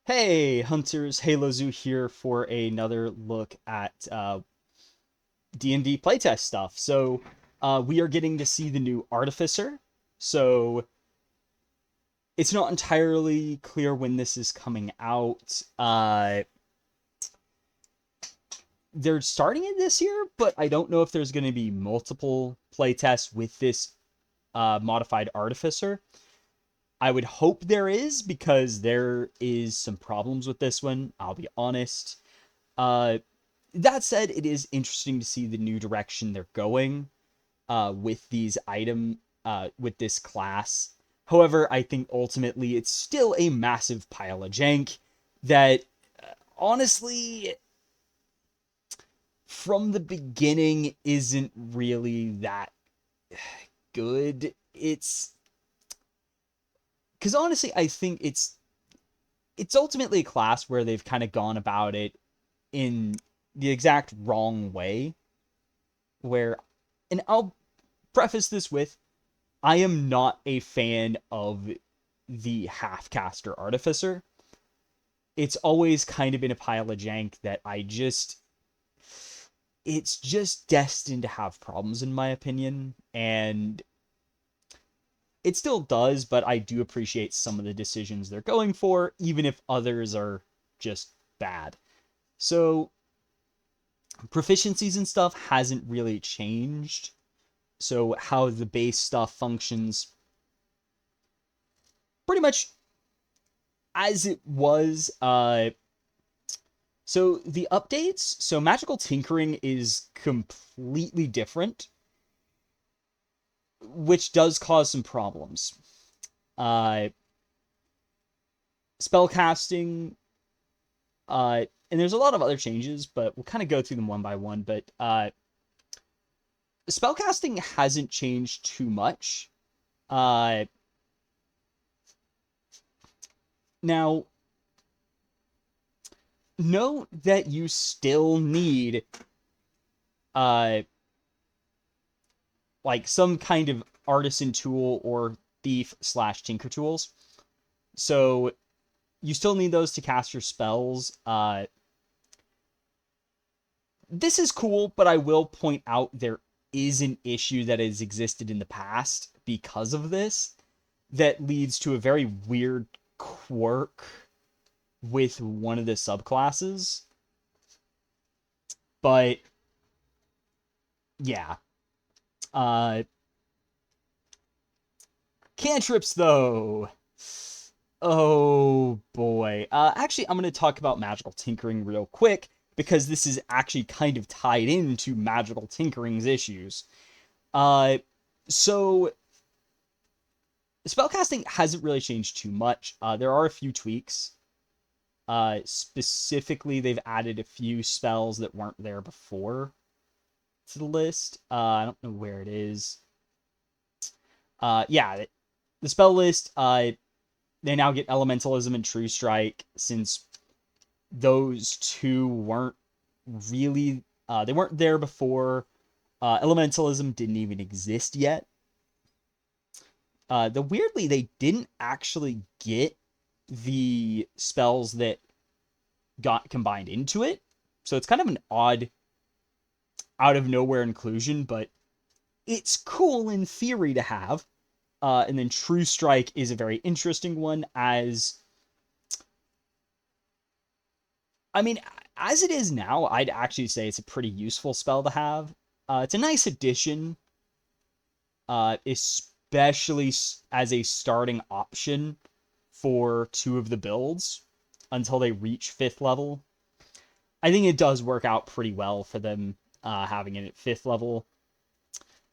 Hey, Hunters, Halo Zoo here for another look at D&D playtest stuff. We are getting to see the new Artificer. So, it's not entirely clear when this is coming out. They're starting it this year, but I don't know if there's going to be multiple playtests with this modified Artificer. I would hope there is because there is some problems with this one, I'll be honest. Uh, that said, it is interesting to see the new direction they're going with with this class. However, I think ultimately it's still a massive pile of jank that, honestly, from the beginning isn't really that good. It's because honestly, I think it's ultimately a class where they've kind of gone about it in the exact wrong way. Where, and I'll preface this with, I am not a fan of the half-caster Artificer. It's always kind of been a pile of jank that it's just destined to have problems in my opinion, and it still does, but I do appreciate some of the decisions they're going for, even if others are just bad. So, proficiencies and stuff hasn't really changed. So, how the base stuff functions pretty much as it was. So the updates, so magical tinkering is completely different, which does cause some problems. Uh, Spellcasting, and there's a lot of other changes, but we'll kind of go through them one by one. But spellcasting hasn't changed too much. Uh, Now, note that you still need uh like some kind of artisan tool or thief/tinker tools. So you still need those to cast your spells. This is cool, but I will point out there is an issue that has existed in the past because of this that leads to a very weird quirk with one of the subclasses. But yeah. Uh Cantrips though. Oh boy. Actually, I'm going to talk about magical tinkering real quick because this is actually kind of tied into magical tinkering's issues. Uh, so spellcasting hasn't really changed too much. There are a few tweaks. Specifically, they've added a few spells that weren't there before to the list. I don't know where it is. Yeah, the spell list. They now get Elementalism and True Strike since those two weren't really they weren't there before. Elementalism didn't even exist yet. The weirdly they didn't actually get the spells that got combined into it, so it's kind of an odd out of nowhere inclusion, but it's cool in theory to have. And then True Strike is a very interesting one, as I mean, as it is now, I'd actually say it's a pretty useful spell to have. It's a nice addition, especially as a starting option for two of the builds until they reach 5th level. I think it does work out pretty well for them having it at 5th level.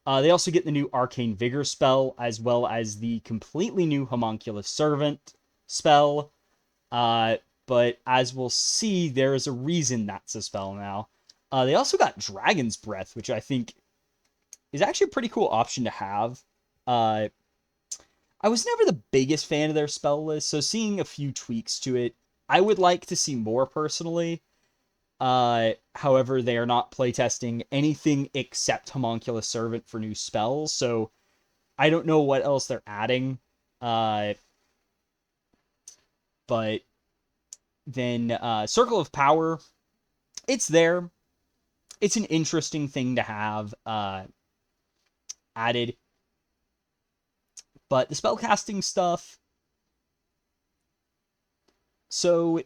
They also get the new Arcane Vigor spell, as well as the completely new Homunculus Servant spell. But as we'll see, there is a reason that's a spell now. They also got Dragon's Breath, which I think is actually a pretty cool option to have. Uh, I was never the biggest fan of their spell list, so seeing a few tweaks to it, I would like to see more personally. However, they are not playtesting anything except Homunculus Servant for new spells, so I don't know what else they're adding. But Then Circle of Power, it's there. It's an interesting thing to have added. But the spellcasting stuff, so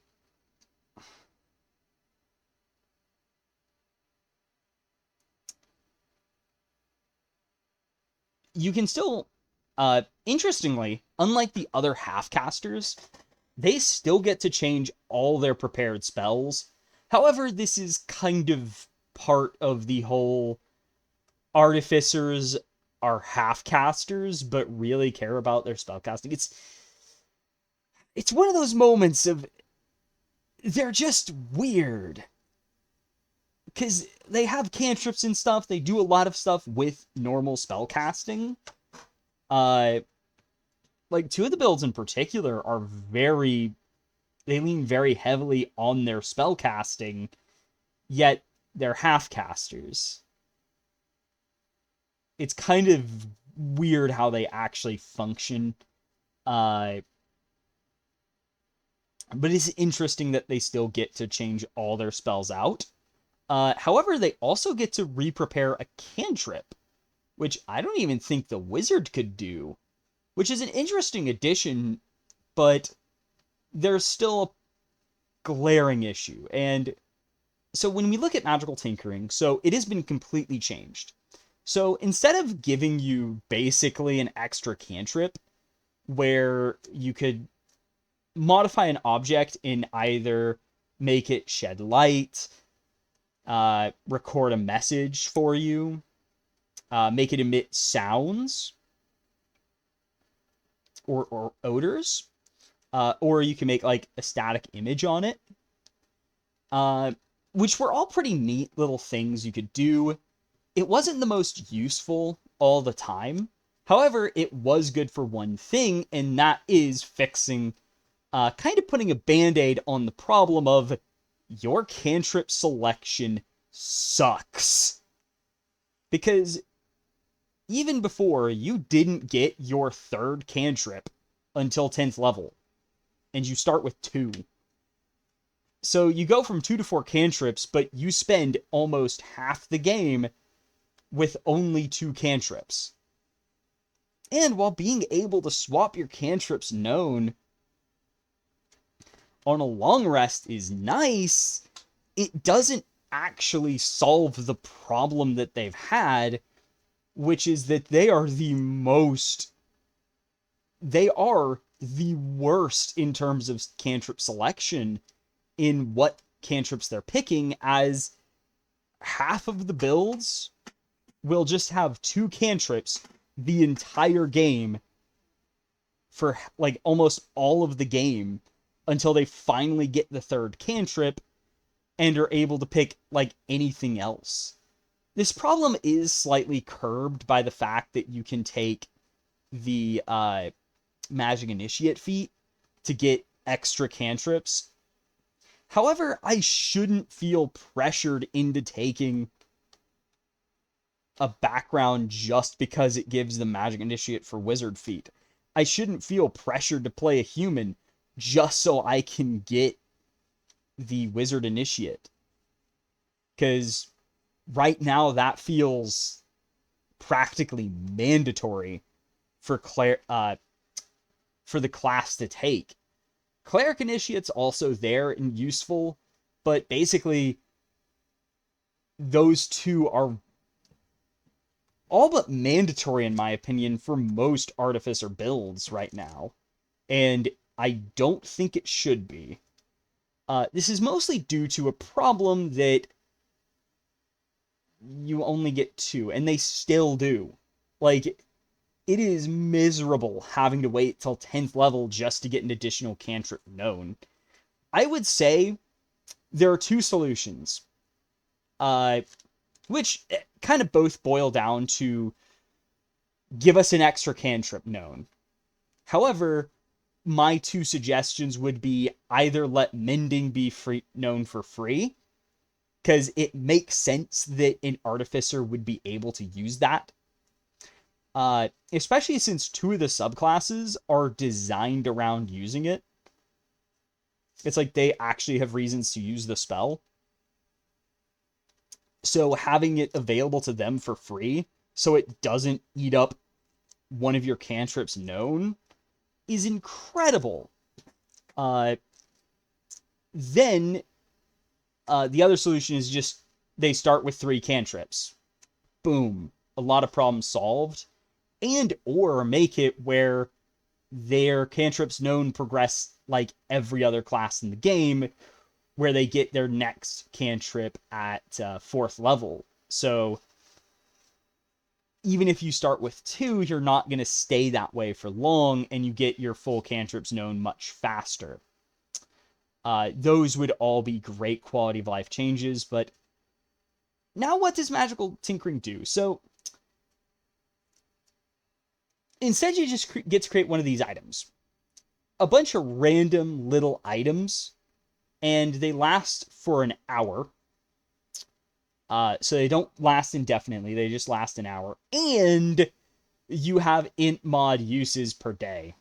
you can still, interestingly, unlike the other half casters, they still get to change all their prepared spells. However, this is kind of part of the whole artificers are half casters but really care about their spellcasting. It's one of those moments of they're just weird because they have cantrips and stuff. They do a lot of stuff with normal spellcasting. Like two of the builds in particular are they lean very heavily on their spellcasting, yet they're half casters. It's kind of weird how they actually function. But it's interesting that they still get to change all their spells out. However, they also get to re-prepare a cantrip, which I don't even think the wizard could do, which is an interesting addition, but there's still a glaring issue. And so when we look at magical tinkering, so it has been completely changed. So instead of giving you basically an extra cantrip where you could modify an object in either make it shed light, record a message for you, make it emit sounds or odors, or you can make like a static image on it, which were all pretty neat little things you could do. It wasn't the most useful all the time. However, it was good for one thing, and that is fixing, kind of putting a band-aid on the problem of your cantrip selection sucks. Because even before, you didn't get your third cantrip until 10th level, and you start with 2. So you go from 2 to 4 cantrips, but you spend almost half the game with only 2 cantrips. And while being able to swap your cantrips known on a long rest is nice, it doesn't actually solve the problem that they've had, which is that they are the worst in terms of cantrip selection in what cantrips they're picking, as half of the builds will just have 2 cantrips the entire game for like almost all of the game until they finally get the third cantrip and are able to pick like anything else. This problem is slightly curbed by the fact that you can take the Magic Initiate feat to get extra cantrips. However, I shouldn't feel pressured into taking a background just because it gives the Magic Initiate for Wizard feat. I shouldn't feel pressured to play a human just so I can get the Wizard Initiate. Because right now that feels practically mandatory for the class to take. Cleric Initiate's also there and useful, but basically those two are all but mandatory, in my opinion, for most Artificer builds right now. And I don't think it should be. This is mostly due to a problem that you only get 2, and they still do. Like, it is miserable having to wait till 10th level just to get an additional cantrip known. I would say there are 2 solutions. Which kind of both boil down to give us an extra cantrip known. However, my 2 suggestions would be either let Mending be known for free, because it makes sense that an Artificer would be able to use that. Especially since 2 of the subclasses are designed around using it. It's like they actually have reasons to use the spell. So having it available to them for free, so it doesn't eat up one of your cantrips known, is incredible. Then the other solution is just they start with 3 cantrips. Boom. A lot of problems solved. And or make it where their cantrips known progress like every other class in the game, where they get their next cantrip at 4th level. So even if you start with 2, you're not going to stay that way for long, and you get your full cantrips known much faster. Those would all be great quality of life changes, but now what does magical tinkering do? So instead you just get to create one of these items. A bunch of random little items, and they last for an hour. So they don't last indefinitely, they just last an hour. And you have int mod uses per day.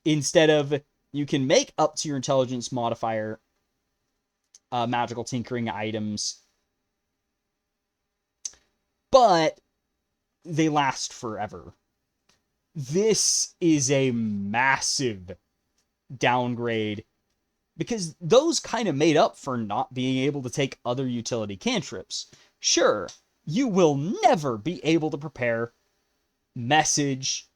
Instead of, you can make up to your intelligence modifier magical tinkering items, but they last forever. This is a massive downgrade, because those kind of made up for not being able to take other utility cantrips. Sure, you will never be able to prepare Message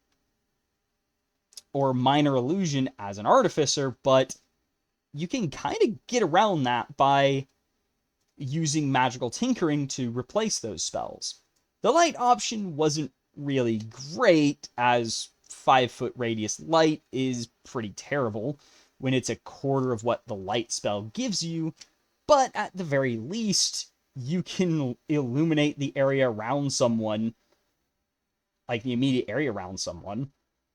or Minor Illusion as an Artificer, but you can kind of get around that by using Magical Tinkering to replace those spells. The light option wasn't really great, as 5-foot radius light is pretty terrible when it's a quarter of what the light spell gives you, but at the very least, you can illuminate the area around someone, like the immediate area around someone.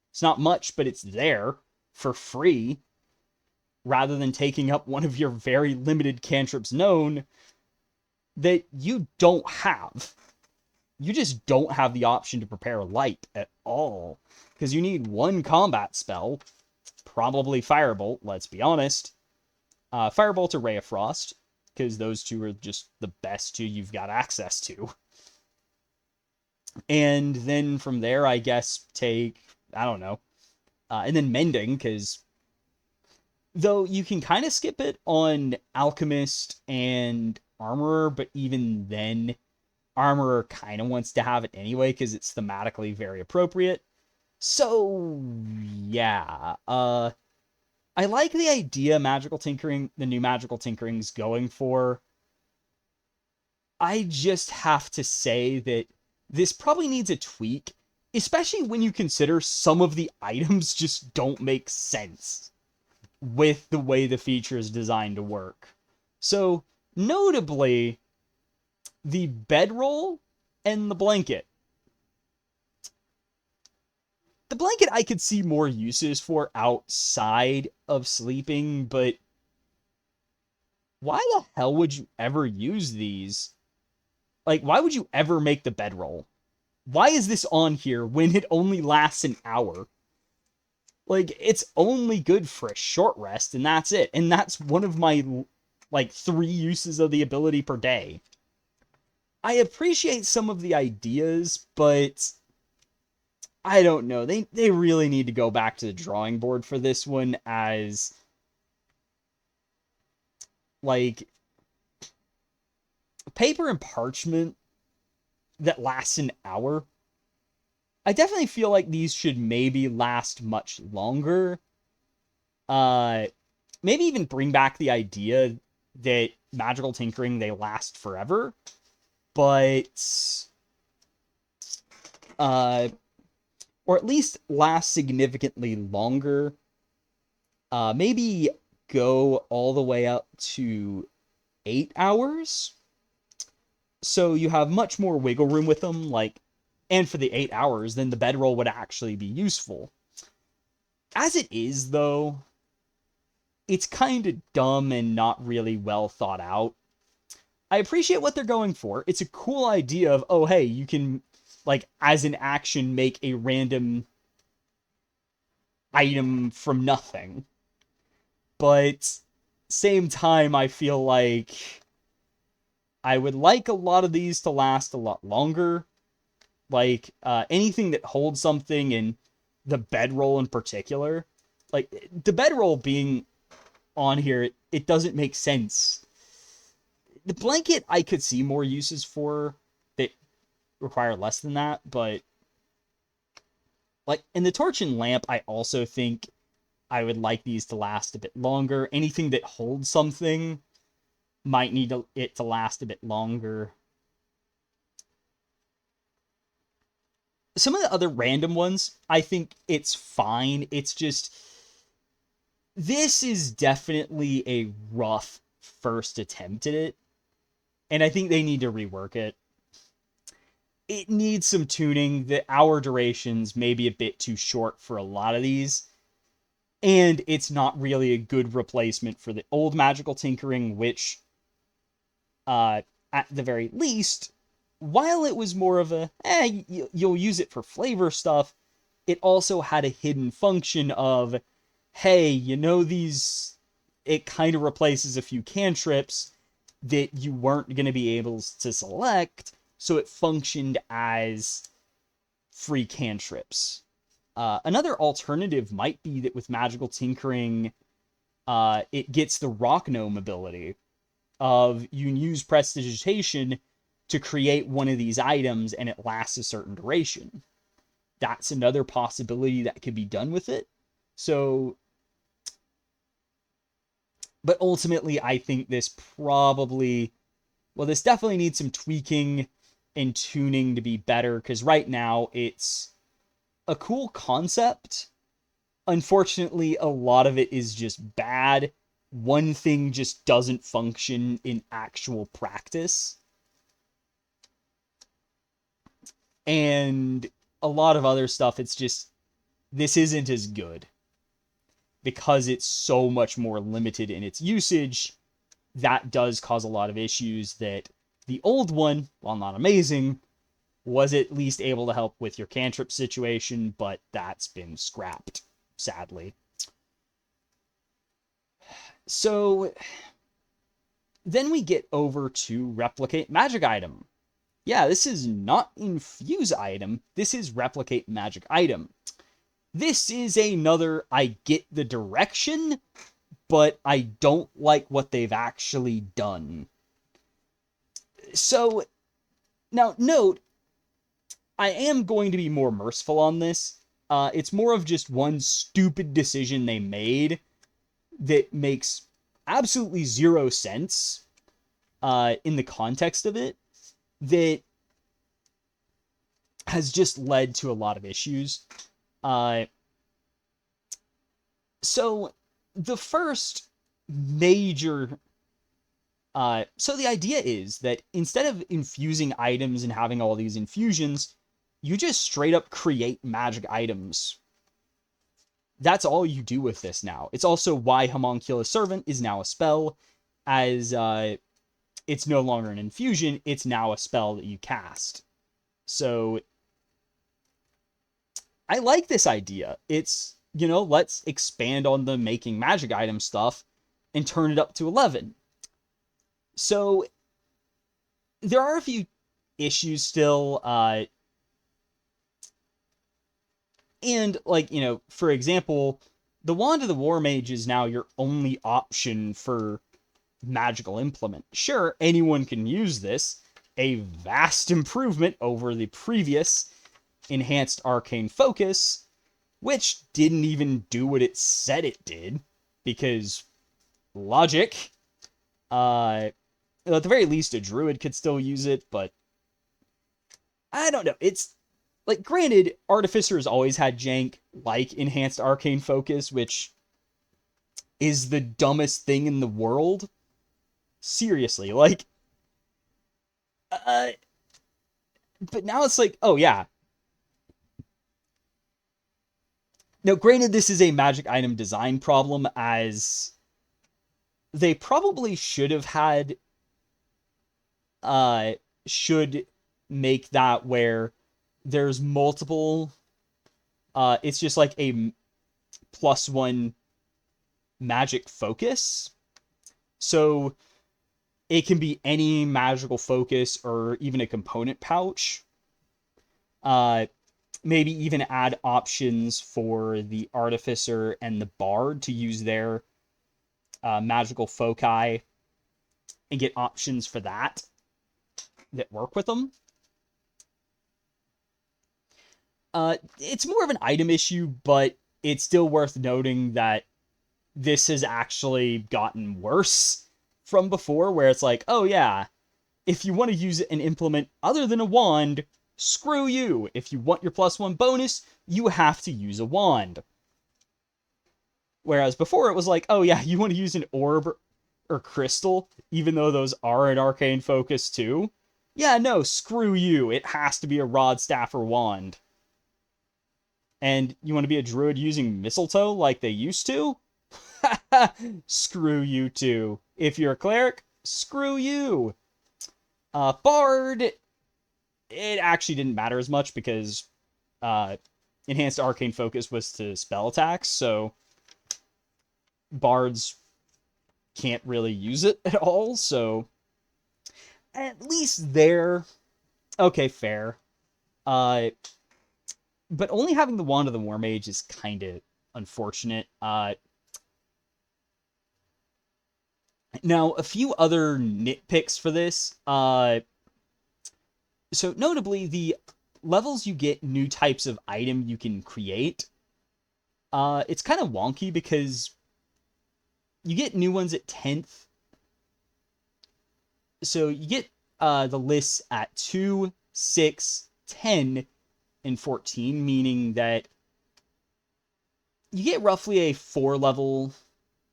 It's not much, but it's there for free, rather than taking up one of your very limited cantrips known that you don't have. You just don't have the option to prepare light at all, because you need one combat spell, probably Firebolt, let's be honest. Firebolt or Ray of Frost, because those two are just the best two you've got access to. And then from there, I guess, take, I don't know, and then Mending, because though you can kind of skip it on Alchemist and Armorer, but even then, Armorer kind of wants to have it anyway, because it's thematically very appropriate. So, yeah. I like the idea Magical Tinkering, the new Magical Tinkering's going for. I just have to say that this probably needs a tweak, especially when you consider some of the items just don't make sense with the way the feature is designed to work. So, notably, the bedroll and the blanket. The blanket I could see more uses for outside of sleeping, but why the hell would you ever use these? Like, why would you ever make the bedroll? Why is this on here when it only lasts an hour? Like, it's only good for a short rest, and that's it. And that's one of my, 3 uses of the ability per day. I appreciate some of the ideas, but I don't know. They really need to go back to the drawing board for this one, as paper and parchment that lasts an hour. I definitely feel like these should maybe last much longer. Maybe even bring back the idea that Magical Tinkering, they last forever. But or at least last significantly longer. Maybe go all the way up to 8 hours. So you have much more wiggle room with them, and for the 8 hours, then the bedroll would actually be useful. As it is, though, it's kind of dumb and not really well thought out. I appreciate what they're going for. It's a cool idea of, oh, hey, you can, as an action, make a random item from nothing. But same time, I feel like I would like a lot of these to last a lot longer. Like anything that holds something, and the bedroll in particular. Like the bedroll being on here, it doesn't make sense. The blanket I could see more uses for that require less than that, but like in the torch and lamp, I also think I would like these to last a bit longer. Anything that holds something might need it to last a bit longer. Some of the other random ones, I think it's fine. It's just, this is definitely a rough first attempt at it, and I think they need to rework it. It needs some tuning. The hour durations may be a bit too short for a lot of these, and it's not really a good replacement for the old magical tinkering, which, at the very least, while it was more of a, you'll use it for flavor stuff, it also had a hidden function of, hey, these, it kind of replaces a few cantrips that you weren't going to be able to select, so it functioned as free cantrips. Another alternative might be that with magical tinkering, it gets the rock gnome ability of you can use prestidigitation to create one of these items and it lasts a certain duration. That's another possibility that could be done with it. So, but ultimately, I think this probably, well, this definitely needs some tweaking and tuning to be better, because right now it's a cool concept. Unfortunately, a lot of it is just bad. One thing just doesn't function in actual practice. And a lot of other stuff, it's just, this isn't as good because it's so much more limited in its usage. That does cause a lot of issues that the old one, while not amazing, was at least able to help with your cantrip situation, but that's been scrapped, sadly. So then we get over to replicate magic item. Yeah, this is not infuse item. This is replicate magic item. This is another, I get the direction, but I don't like what they've actually done. So, now note, I am going to be more merciful on this. It's more of just one stupid decision they made that makes absolutely zero sense in the context of it, that has just led to a lot of issues. So the first major, so the idea is that instead of infusing items and having all these infusions, you just straight up create magic items. That's all you do with this now. It's also why Homunculus Servant is now a spell, as it's no longer an infusion, it's now a spell that you cast. So I like this idea. It's, let's expand on the making magic item stuff and turn it up to 11. So there are a few issues still, and like, for example, the Wand of the War Mage is now your only option for magical implement. Sure, anyone can use this, a vast improvement over the previous enhanced arcane focus, which didn't even do what it said it did, because logic. At the very least, a druid could still use it, but I don't know. It's like, granted, Artificer has always had jank like enhanced arcane focus, which is the dumbest thing in the world. Seriously, like, but now it's like, oh yeah. Now, granted, this is a magic item design problem, as they probably should have had, should make that where there's multiple, it's just like a +1 magic focus. So it can be any magical focus or even a component pouch. Maybe even add options for the Artificer and the Bard to use their magical foci and get options for that work with them. It's more of an item issue, but it's still worth noting that this has actually gotten worse from before, where it's like, oh yeah, if you want to use an implement other than a wand, screw you. If you want your +1 bonus, you have to use a wand. Whereas before it was like, oh yeah, you want to use an orb or crystal, even though those are an arcane focus too. Yeah, no, screw you. It has to be a rod, staff, or wand. And you want to be a druid using mistletoe like they used to? Screw you too. If you're a cleric, screw you. Bard, it actually didn't matter as much because enhanced arcane focus was to spell attacks, so bards can't really use it at all, so at least there, okay, fair. But only having the Wand of the War Mage is kind of unfortunate. Now, a few other nitpicks for this. So notably, the levels you get new types of item you can create, it's kind of wonky because you get new ones at 10th. So you get the lists at 2, 6, 10, and 14, meaning that you get roughly a 4 level,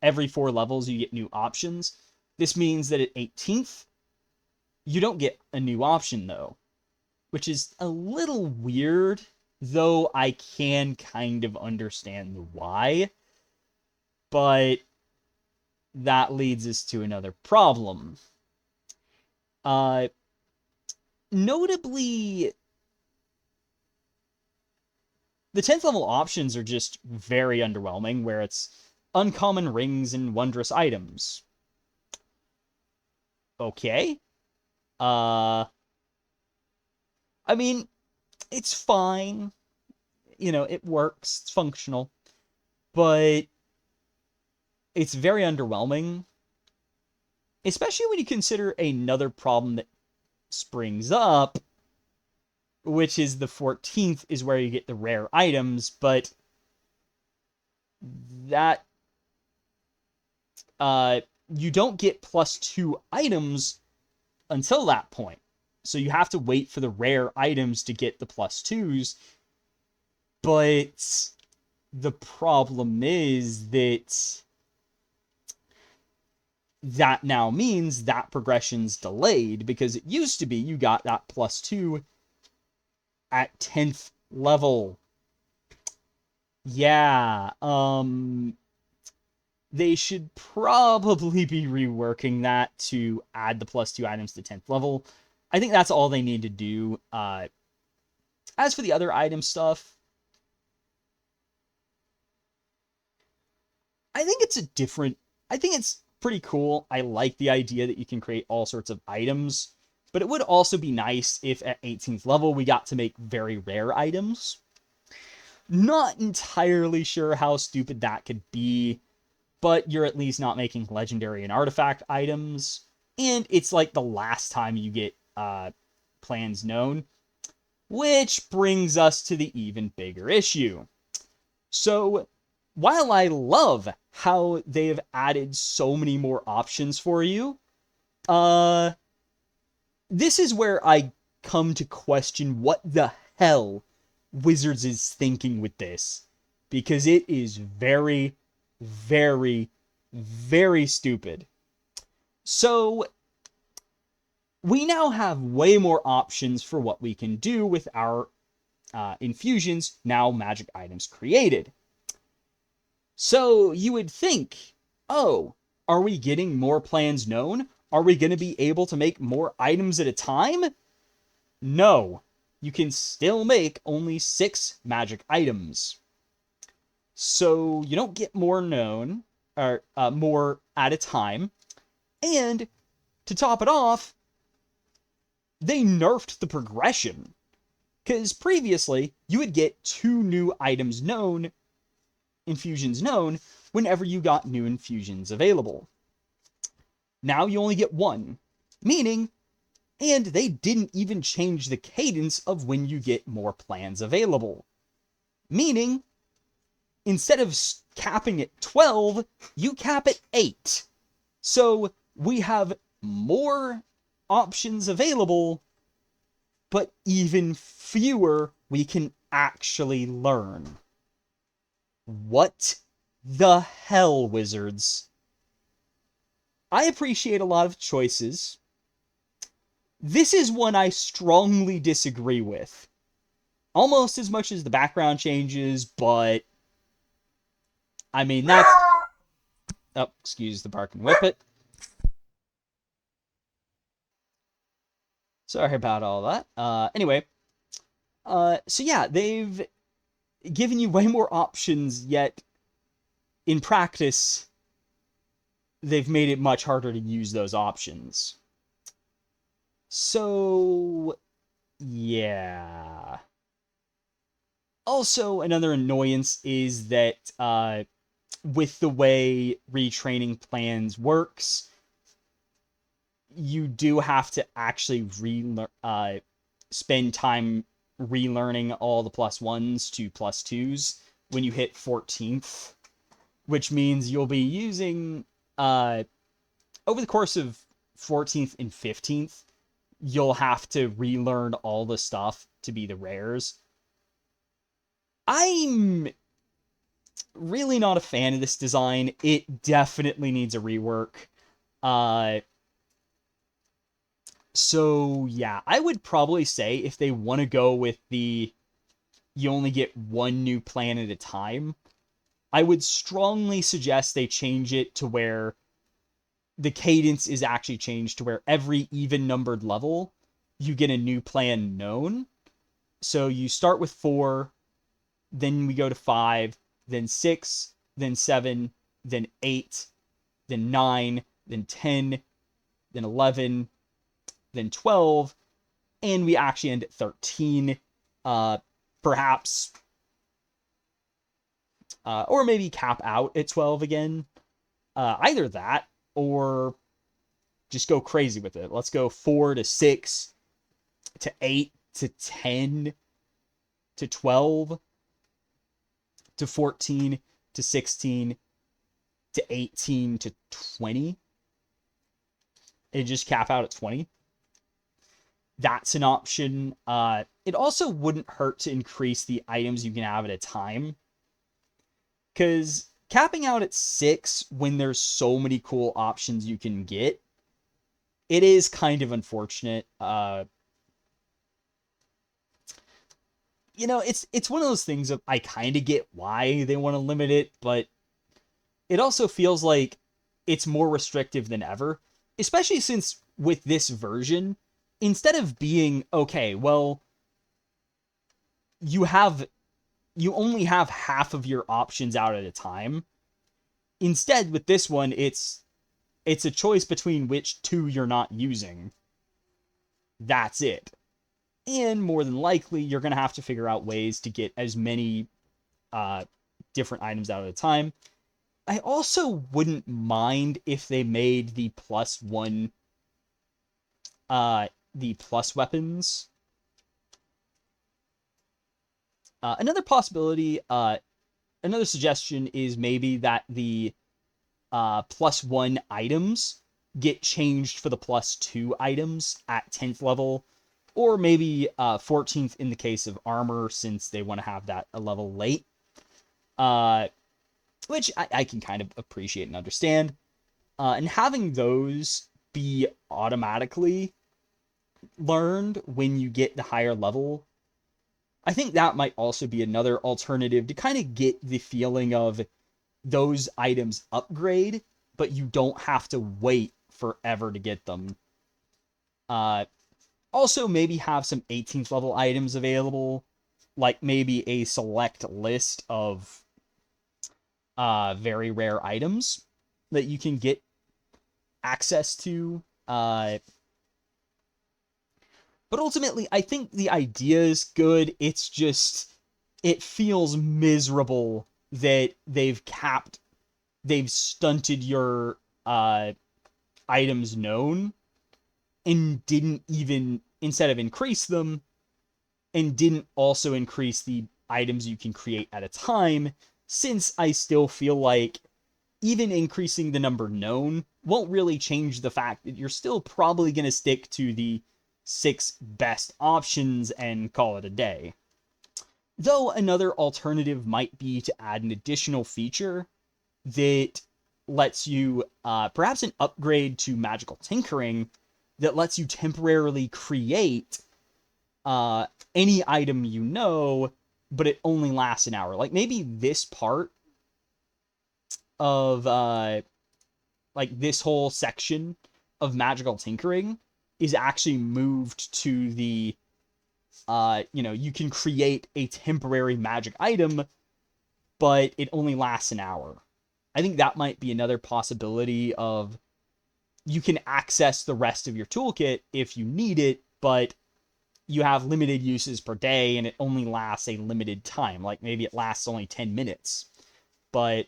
every 4 levels you get new options. This means that at 18th, you don't get a new option though, which is a little weird, though I can kind of understand the why. But that leads us to another problem. Notably, the 10th level options are just very underwhelming, where it's uncommon rings and wondrous items. Okay. I mean, it's fine. You know, it works. It's functional. But it's very underwhelming. Especially when you consider another problem that springs up, which is the 14th is where you get the rare items, but that you don't get +2 items until that point. So you have to wait for the rare items to get the +2s. But the problem is that now means that progression's delayed, because it used to be you got that +2 at 10th level. Yeah, they should probably be reworking that to add the +2 items to 10th level. I think that's all they need to do. As for the other item stuff, I think it's pretty cool. I like the idea that you can create all sorts of items, but it would also be nice if at 18th level we got to make very rare items. Not entirely sure how stupid that could be, but you're at least not making legendary and artifact items, and it's like the last time you get plans known, which brings us to the even bigger issue. So, while I love how they've added so many more options for you, this is where I come to question what the hell Wizards is thinking with this, because it is very, very, very stupid. So, we now have way more options for what we can do with our infusions, now magic items created. So you would think, oh, are we getting more plans known? Are we going to be able to make more items at a time? No, you can still make only 6 magic items. So you don't get more known. or more at a time. And to top it off, they nerfed the progression. Because previously, you would get 2 new items known, infusions known, whenever you got new infusions available. Now you only get 1. Meaning, and they didn't even change the cadence of when you get more plans available. Meaning, instead of capping at 12, you cap at 8. So we have more options available, but even fewer we can actually learn. What the hell, Wizards? I appreciate a lot of choices. This is one I strongly disagree with. Almost as much as the background changes, but I mean, that's... Oh, excuse the bark and whippet. Sorry about all that. Anyway, so yeah, they've given you way more options, yet in practice, they've made it much harder to use those options. So, yeah. Also, another annoyance is that with the way retraining plans works, you do have to actually spend time relearning all the +1s to +2s when you hit 14th, which means you'll be using over the course of 14th and 15th, you'll have to relearn all the stuff to be the rares. I'm really not a fan of this design. It definitely needs a rework. So yeah, I would probably say if they want to go with the you only get 1 new plan at a time, I would strongly suggest they change it to where the cadence is actually changed to where every even numbered level you get a new plan known. So you start with 4, then we go to 5, then 6, then 7, then 8, then 9, then 10, then 11, then 12, and we actually end at 13. Perhaps, or maybe cap out at 12 again. Either that, or just go crazy with it. Let's go 4 to 6 to 8 to 10 to 12 to 14 to 16 to 18 to 20. And just cap out at 20. That's an option. It also wouldn't hurt to increase the items you can have at a time. Because capping out at 6 when there's so many cool options you can get, it is kind of unfortunate. It's one of those things of I kind of get why they want to limit it, but it also feels like it's more restrictive than ever, especially since with this version, instead of being, okay, well, you only have half of your options out at a time. Instead, with this one, it's a choice between which 2 you're not using. That's it. And more than likely, you're going to have to figure out ways to get as many different items out at a time. I also wouldn't mind if they made the +1, the plus weapons. Another possibility, another suggestion is maybe that the +1 items get changed for the +2 items at 10th level, or maybe 14th in the case of armor, since they want to have that a level late. Which I can kind of appreciate and understand. And having those be automatically learned when you get the higher level, I think that might also be another alternative to kind of get the feeling of those items upgrade, but you don't have to wait forever to get them. Also, maybe have some 18th level items available, like maybe a select list of very rare items that you can get access to. But ultimately, I think the idea is good. It's just, it feels miserable that they've stunted your items known and didn't even, instead of increase them, and didn't also increase the items you can create at a time, since I still feel like even increasing the number known won't really change the fact that you're still probably going to stick to the 6 best options and call it a day. Though another alternative might be to add an additional feature that lets you, perhaps an upgrade to magical tinkering that lets you temporarily create any item you know, but it only lasts an hour. Like maybe this part of like this whole section of magical tinkering is actually moved to the you can create a temporary magic item, but it only lasts an hour. I think that might be another possibility of you can access the rest of your toolkit if you need it, but you have limited uses per day and it only lasts a limited time. Like maybe it lasts only 10 minutes, but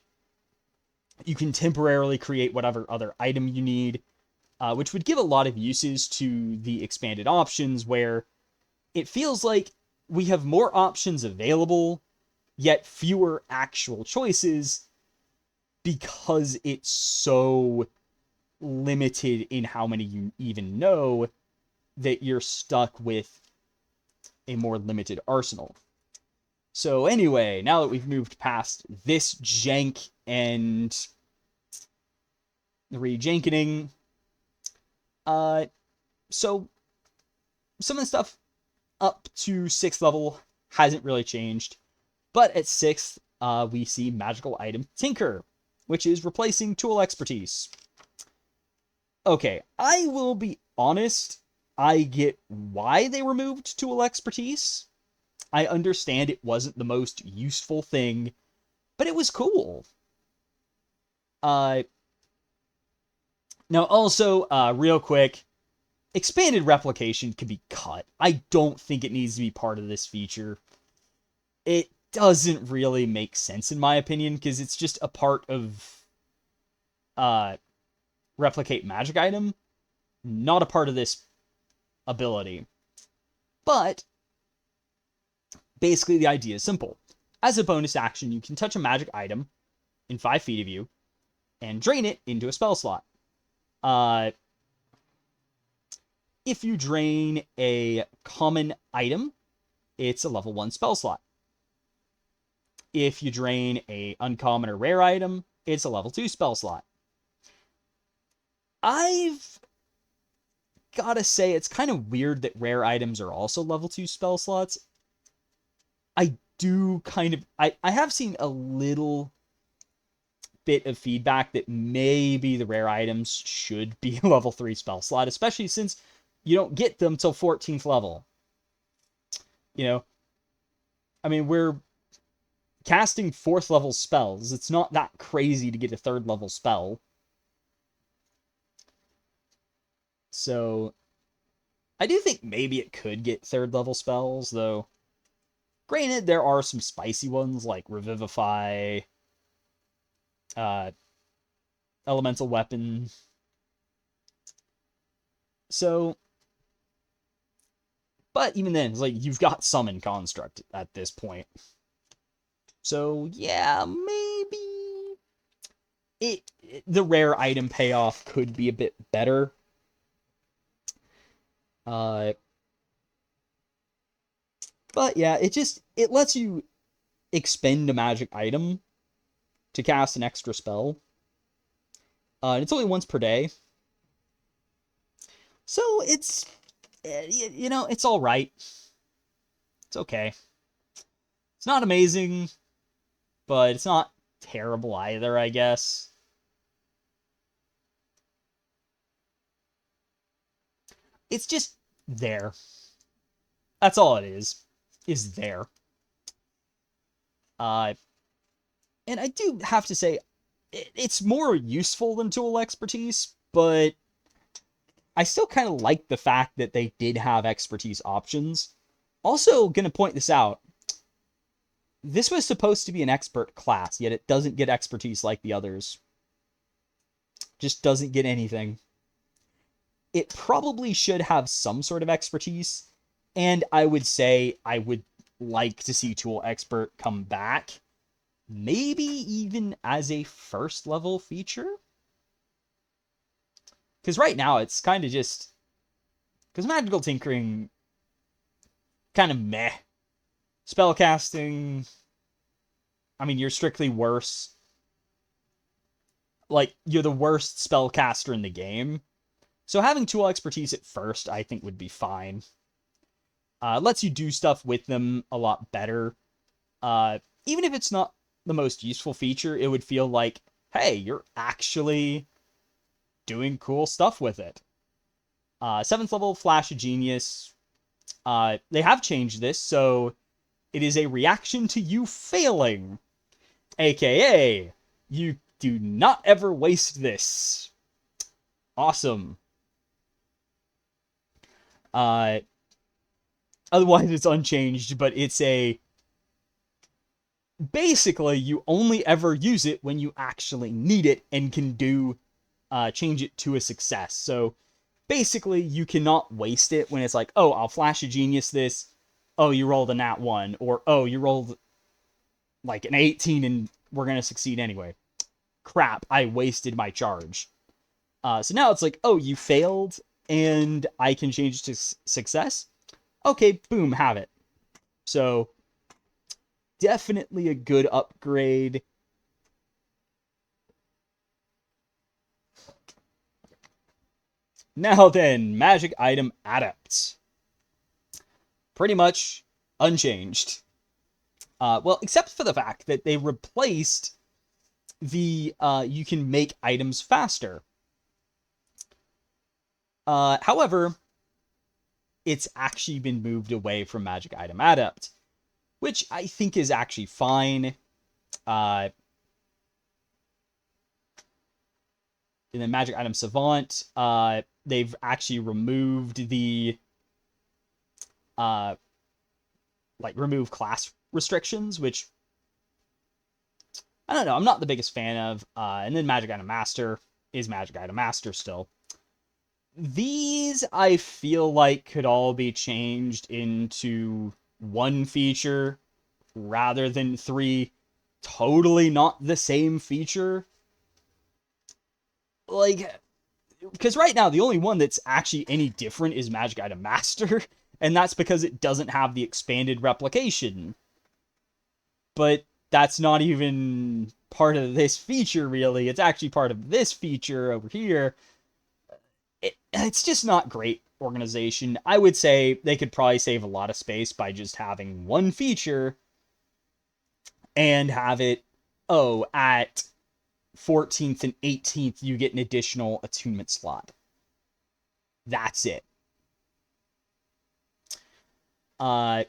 you can temporarily create whatever other item you need, which would give a lot of uses to the expanded options where it feels like we have more options available, yet fewer actual choices because it's so limited in how many you even know that you're stuck with a more limited arsenal. So anyway, now that we've moved past this jank and the rejankening, so some of the stuff up to 6th level hasn't really changed, but at 6th, we see magical item Tinker, which is replacing tool expertise. Okay, I will be honest, I get why they removed tool expertise. I understand it wasn't the most useful thing, but it was cool. Now also, real quick, expanded replication could be cut. I don't think it needs to be part of this feature. It doesn't really make sense in my opinion, because it's just a part of replicate magic item, not a part of this ability. But basically the idea is simple. As a bonus action, you can touch a magic item in 5 feet of you and drain it into a spell slot. If you drain a common item, it's a level 1 spell slot. If you drain a uncommon or rare item, it's a level 2 spell slot. I've gotta say, it's kind of weird that rare items are also level 2 spell slots. I do kind of... I have seen a little bit of feedback that maybe the rare items should be a level 3 spell slot, especially since you don't get them till 14th level. You know, I mean, we're casting 4th level spells. It's not that crazy to get a 3rd level spell. So, I do think maybe it could get 3rd level spells, though. Granted, there are some spicy ones like Revivify, Elemental Weapon. So, but even then, it's like you've got Summon Construct at this point. So, yeah, maybe the rare item payoff could be a bit better. But yeah, it lets you expend a magic item to cast an extra spell. And it's only once per day. So it's, it's all right. It's okay. It's not amazing, but it's not terrible either, I guess. It's just there. That's all it is there. And I do have to say, it's more useful than tool expertise, but I still kind of like the fact that they did have expertise options. Also, gonna point this out. This was supposed to be an expert class, yet it doesn't get expertise like the others. Just doesn't get anything. It probably should have some sort of expertise, and I would say I would like to see Tool Expert come back, maybe even as a first level feature. Because right now it's kind of just, because magical tinkering, kind of meh. Spellcasting, I mean, you're strictly worse. Like, you're the worst spellcaster in the game. So having tool expertise at first, I think, would be fine. Lets you do stuff with them a lot better. Even if it's not the most useful feature, it would feel like, hey, you're actually doing cool stuff with it. 7th level, Flash of Genius. They have changed this, so it is a reaction to you failing. AKA, you do not ever waste this. Awesome. Otherwise, it's unchanged, but it's a... Basically, you only ever use it when you actually need it and can do... change it to a success. So, basically, you cannot waste it when it's like, oh, I'll Flash a Genius this. Oh, you rolled a nat 1. Or, oh, you rolled like an 18 and we're going to succeed anyway. Crap, I wasted my charge. So now it's like, oh, you failed and I can change it to success. Okay, boom, have it. So, definitely a good upgrade. Now then, magic item adepts. Pretty much unchanged. Well, except for the fact that they replaced the you can make items faster. However, it's actually been moved away from magic item adept, which I think is actually fine. And then magic item savant, they've actually removed the remove class restrictions, which I don't know, I'm not the biggest fan of. And then magic item master is magic item master still. These, I feel like, could all be changed into one feature rather than 3 totally not the same feature. Like, because right now, the only one that's actually any different is Magic Item Master, and that's because it doesn't have the expanded replication. But that's not even part of this feature, really. It's actually part of this feature over here. It's just not great organization. I would say they could probably save a lot of space by just having one feature and have it, oh, at 14th and 18th, you get an additional attunement slot. That's it. Then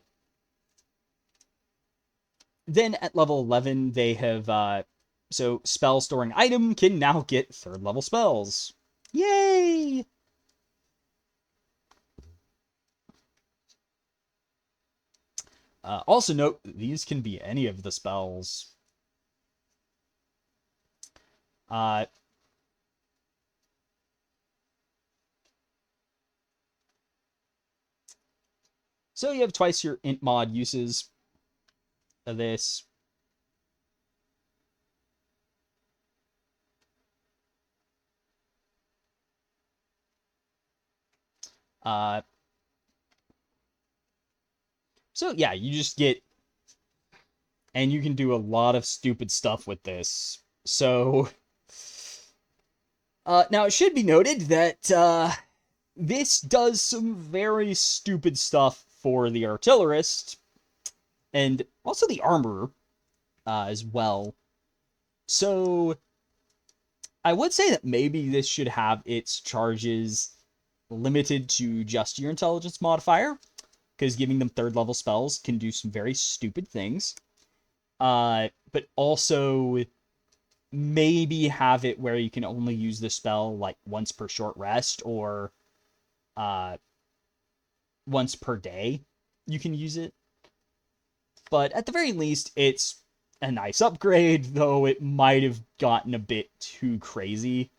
at level 11, they have, so spell storing item can now get 3rd level spells. Yay! Also note, these can be any of the spells. So you have twice your int mod uses of this. So yeah, you just get, and you can do a lot of stupid stuff with this. So, now it should be noted that this does some very stupid stuff for the artillerist, and also the armorer as well. So, I would say that maybe this should have its charges limited to just your intelligence modifier, because giving them 3rd level spells can do some very stupid things. but also maybe have it where you can only use the spell like once per short rest, or once per day you can use it. But at the very least, it's a nice upgrade, though it might have gotten a bit too crazy.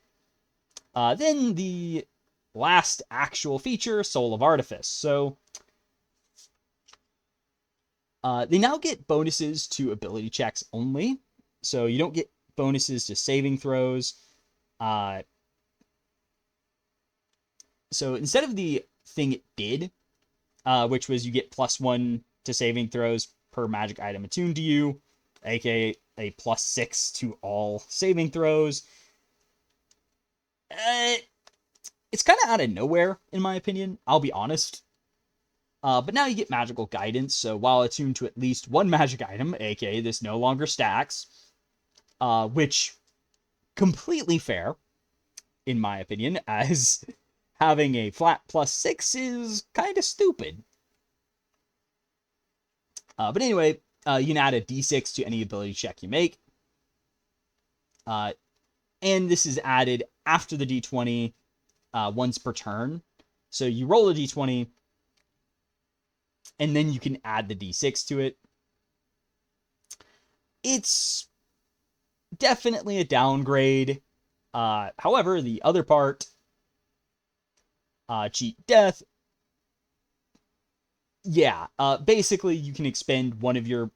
Then the last actual feature, Soul of Artifice. So they now get bonuses to ability checks only. So you don't get bonuses to saving throws. So instead of the thing it did, which was you get +1 to saving throws per magic item attuned to you, aka a +6 to all saving throws. It's kind of out of nowhere, in my opinion, I'll be honest. But now you get magical guidance, so while attuned to at least one magic item, aka this no longer stacks, which completely fair, in my opinion, as having a flat +6 is kind of stupid. But anyway, you can add a d6 to any ability check you make. And this is added after the d20 once per turn. So you roll a d20, and then you can add the d6 to it. It's definitely a downgrade. However, the other part, cheat death, yeah, basically you can expend one of your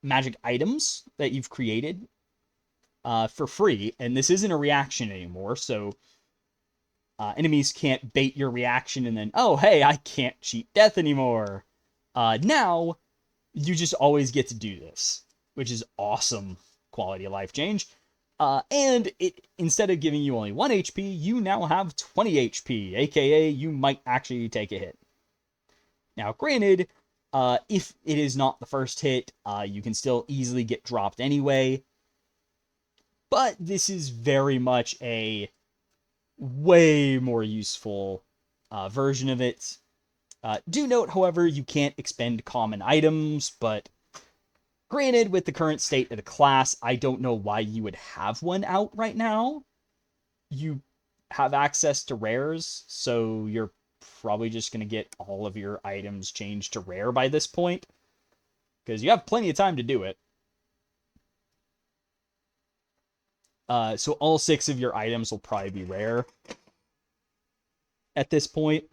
magic items that you've created for free, and this isn't a reaction anymore, so enemies can't bait your reaction and then, oh, hey, I can't cheat death anymore. Now, you just always get to do this, which is awesome quality of life change. And it, instead of giving you only 1 HP, you now have 20 HP, aka you might actually take a hit. Now, granted, if it is not the first hit, you can still easily get dropped anyway. But this is very much a way more useful version of it. Do note, however, you can't expend common items, but granted, with the current state of the class, I don't know why you would have one out right now. You have access to rares, so you're probably just going to get all of your items changed to rare by this point, because you have plenty of time to do it. So all 6 of your items will probably be rare at this point.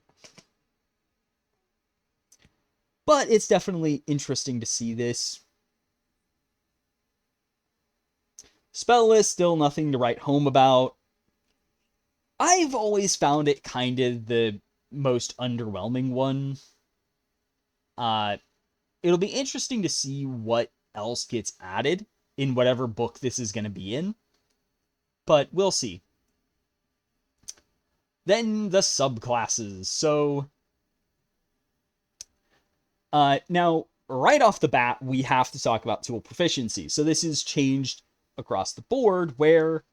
But it's definitely interesting to see this. Spell list, still nothing to write home about. I've always found it kind of the most underwhelming one. It'll be interesting to see what else gets added in whatever book this is going to be in. But we'll see. Then the subclasses. So, now, right off the bat, we have to talk about tool proficiency. So this is changed across the board, where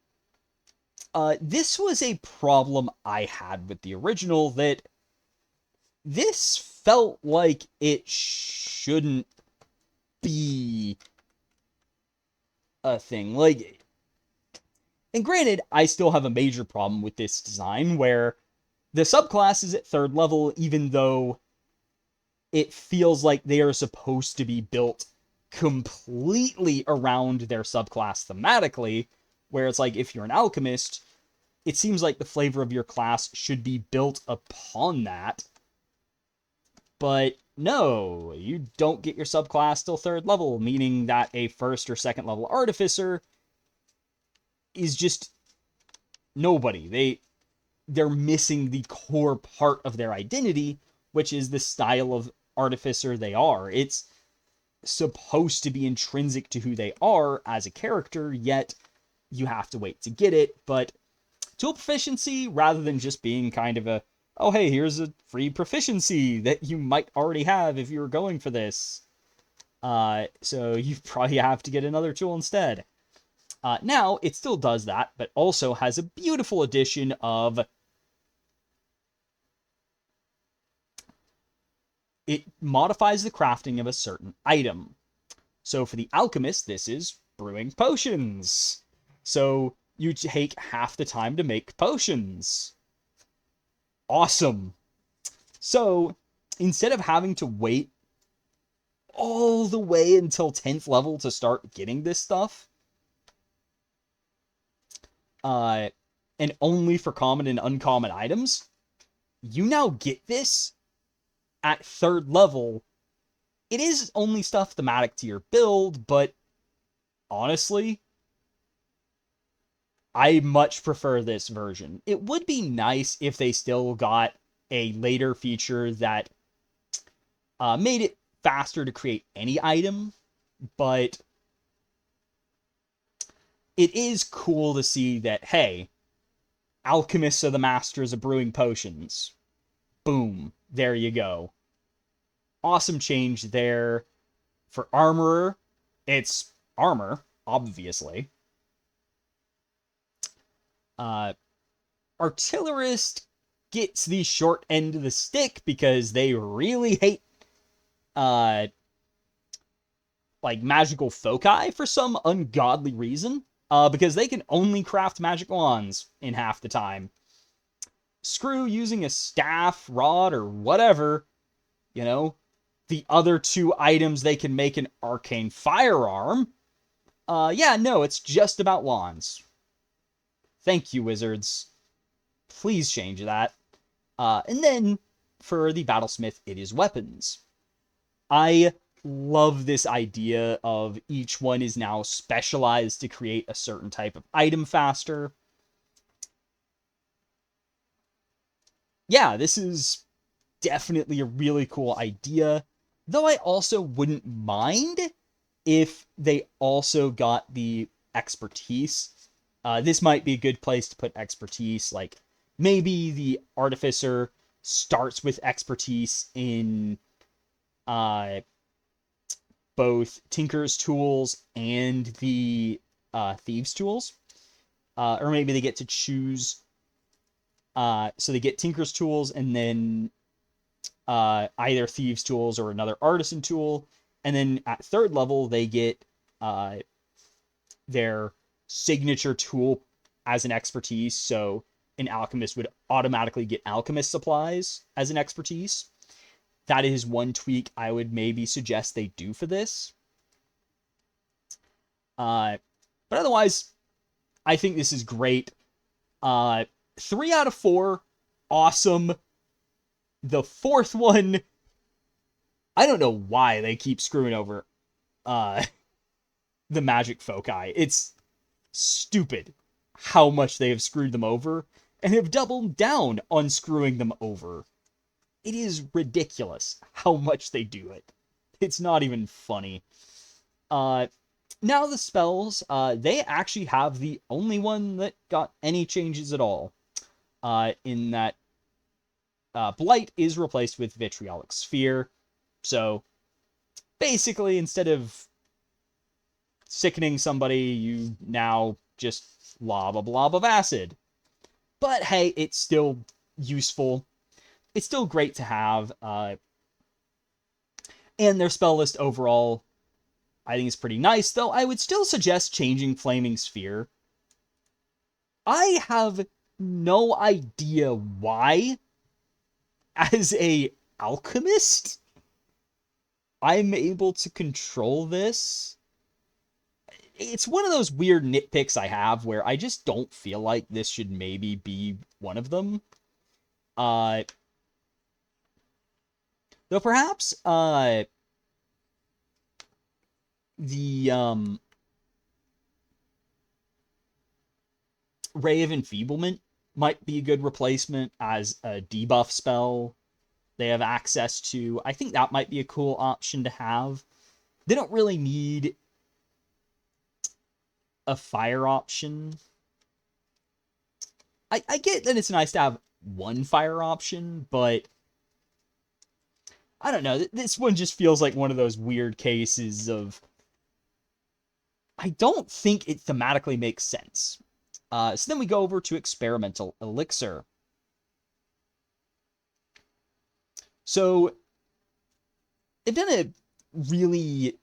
this was a problem I had with the original, that this felt like it shouldn't be a thing. Like, and granted, I still have a major problem with this design, where the subclass is at 3rd level, even though it feels like they are supposed to be built completely around their subclass thematically, where it's like, if you're an alchemist, it seems like the flavor of your class should be built upon that. But no, you don't get your subclass till 3rd level, meaning that a 1st or 2nd level artificer is just nobody. They're missing the core part of their identity, which is the style of artificer they are. It's supposed to be intrinsic to who they are as a character, yet you have to wait to get it. But tool proficiency, rather than just being kind of a, oh hey, here's a free proficiency that you might already have if you were going for this, so you probably have to get another tool instead. Now, it still does that, but also has a beautiful addition of it modifies the crafting of a certain item. So for the alchemist, this is brewing potions. So you take half the time to make potions. Awesome. So instead of having to wait all the way until 10th level to start getting this stuff, and only for common and uncommon items, you now get this at 3rd level. It is only stuff thematic to your build, but honestly, I much prefer this version. It would be nice if they still got a later feature that made it faster to create any item, but it is cool to see that, hey, alchemists are the masters of brewing potions. Boom. There you go. Awesome change there. For armorer, it's armor, obviously. Artillerist gets the short end of the stick because they really hate like magical foci for some ungodly reason. Because they can only craft magic wands in half the time. Screw using a staff, rod, or whatever. You know, the other 2 items they can make an arcane firearm. Yeah, no, it's just about wands. Thank you, wizards. Please change that. And then, for the battlesmith, it is weapons. I love this idea of each one is now specialized to create a certain type of item faster. Yeah, this is definitely a really cool idea, though I also wouldn't mind if they also got the expertise. This might be a good place to put expertise, like maybe the Artificer starts with expertise in both Tinker's tools and the Thieves' tools. Or maybe they get to choose. So they get Tinker's tools and then either Thieves' tools or another Artisan tool. And then at 3rd level, they get their signature tool as an expertise. So an alchemist would automatically get alchemist supplies as an expertise. That is one tweak I would maybe suggest they do for this. But otherwise, I think this is great. 3 out of 4, awesome. The 4th one, I don't know why they keep screwing over the magic foci. It's stupid how much they have screwed them over and have doubled down on screwing them over. It is ridiculous how much they do it. It's not even funny. Now the spells, they actually have the only one that got any changes at all. In that Blight is replaced with Vitriolic Sphere. So basically, instead of sickening somebody, you now just lob a blob of acid. But hey, it's still useful. It's still great to have. And their spell list overall, I think is pretty nice, though I would still suggest changing Flaming Sphere. I have no idea why, as a alchemist, I'm able to control this. It's one of those weird nitpicks I have where I just don't feel like this should maybe be one of them. Though perhaps, the, Ray of Enfeeblement might be a good replacement as a debuff spell they have access to. I think that might be a cool option to have. They don't really need a fire option. I get that it's nice to have one fire option, but I don't know. This one just feels like one of those weird cases of I don't think it thematically makes sense. So then we go over to Experimental Elixir. So they've done a really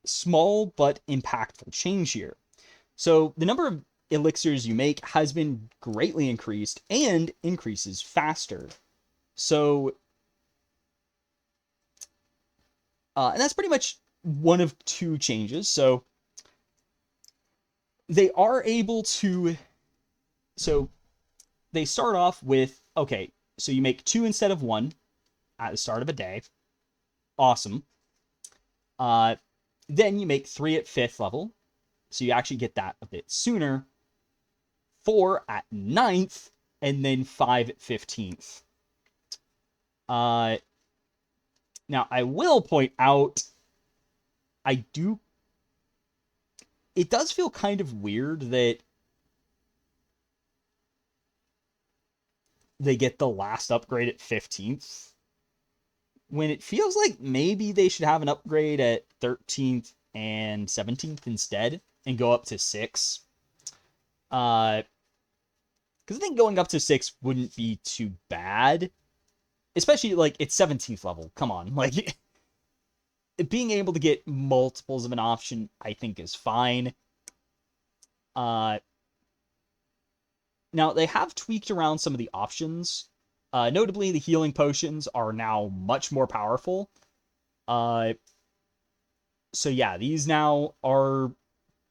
small but impactful change here. So the number of elixirs you make has been greatly increased and increases faster. So, and that's pretty much one of two changes. So they are able to, so they start off with, okay, so you make 2 instead of 1 at the start of a day. Awesome. Then you make 3 at 5th level. So you actually get that a bit sooner. 4 at 9th, and then 5 at 15th. Now, I will point out, it does feel kind of weird that they get the last upgrade at 15th, when it feels like maybe they should have an upgrade at 13th and 17th instead, and go up to 6. Because I think going up to 6 wouldn't be too bad. Especially, like, it's 17th level. Come on. Like, being able to get multiples of an option, I think, is fine. Now, they have tweaked around some of the options. Notably, the healing potions are now much more powerful. So yeah, these now are,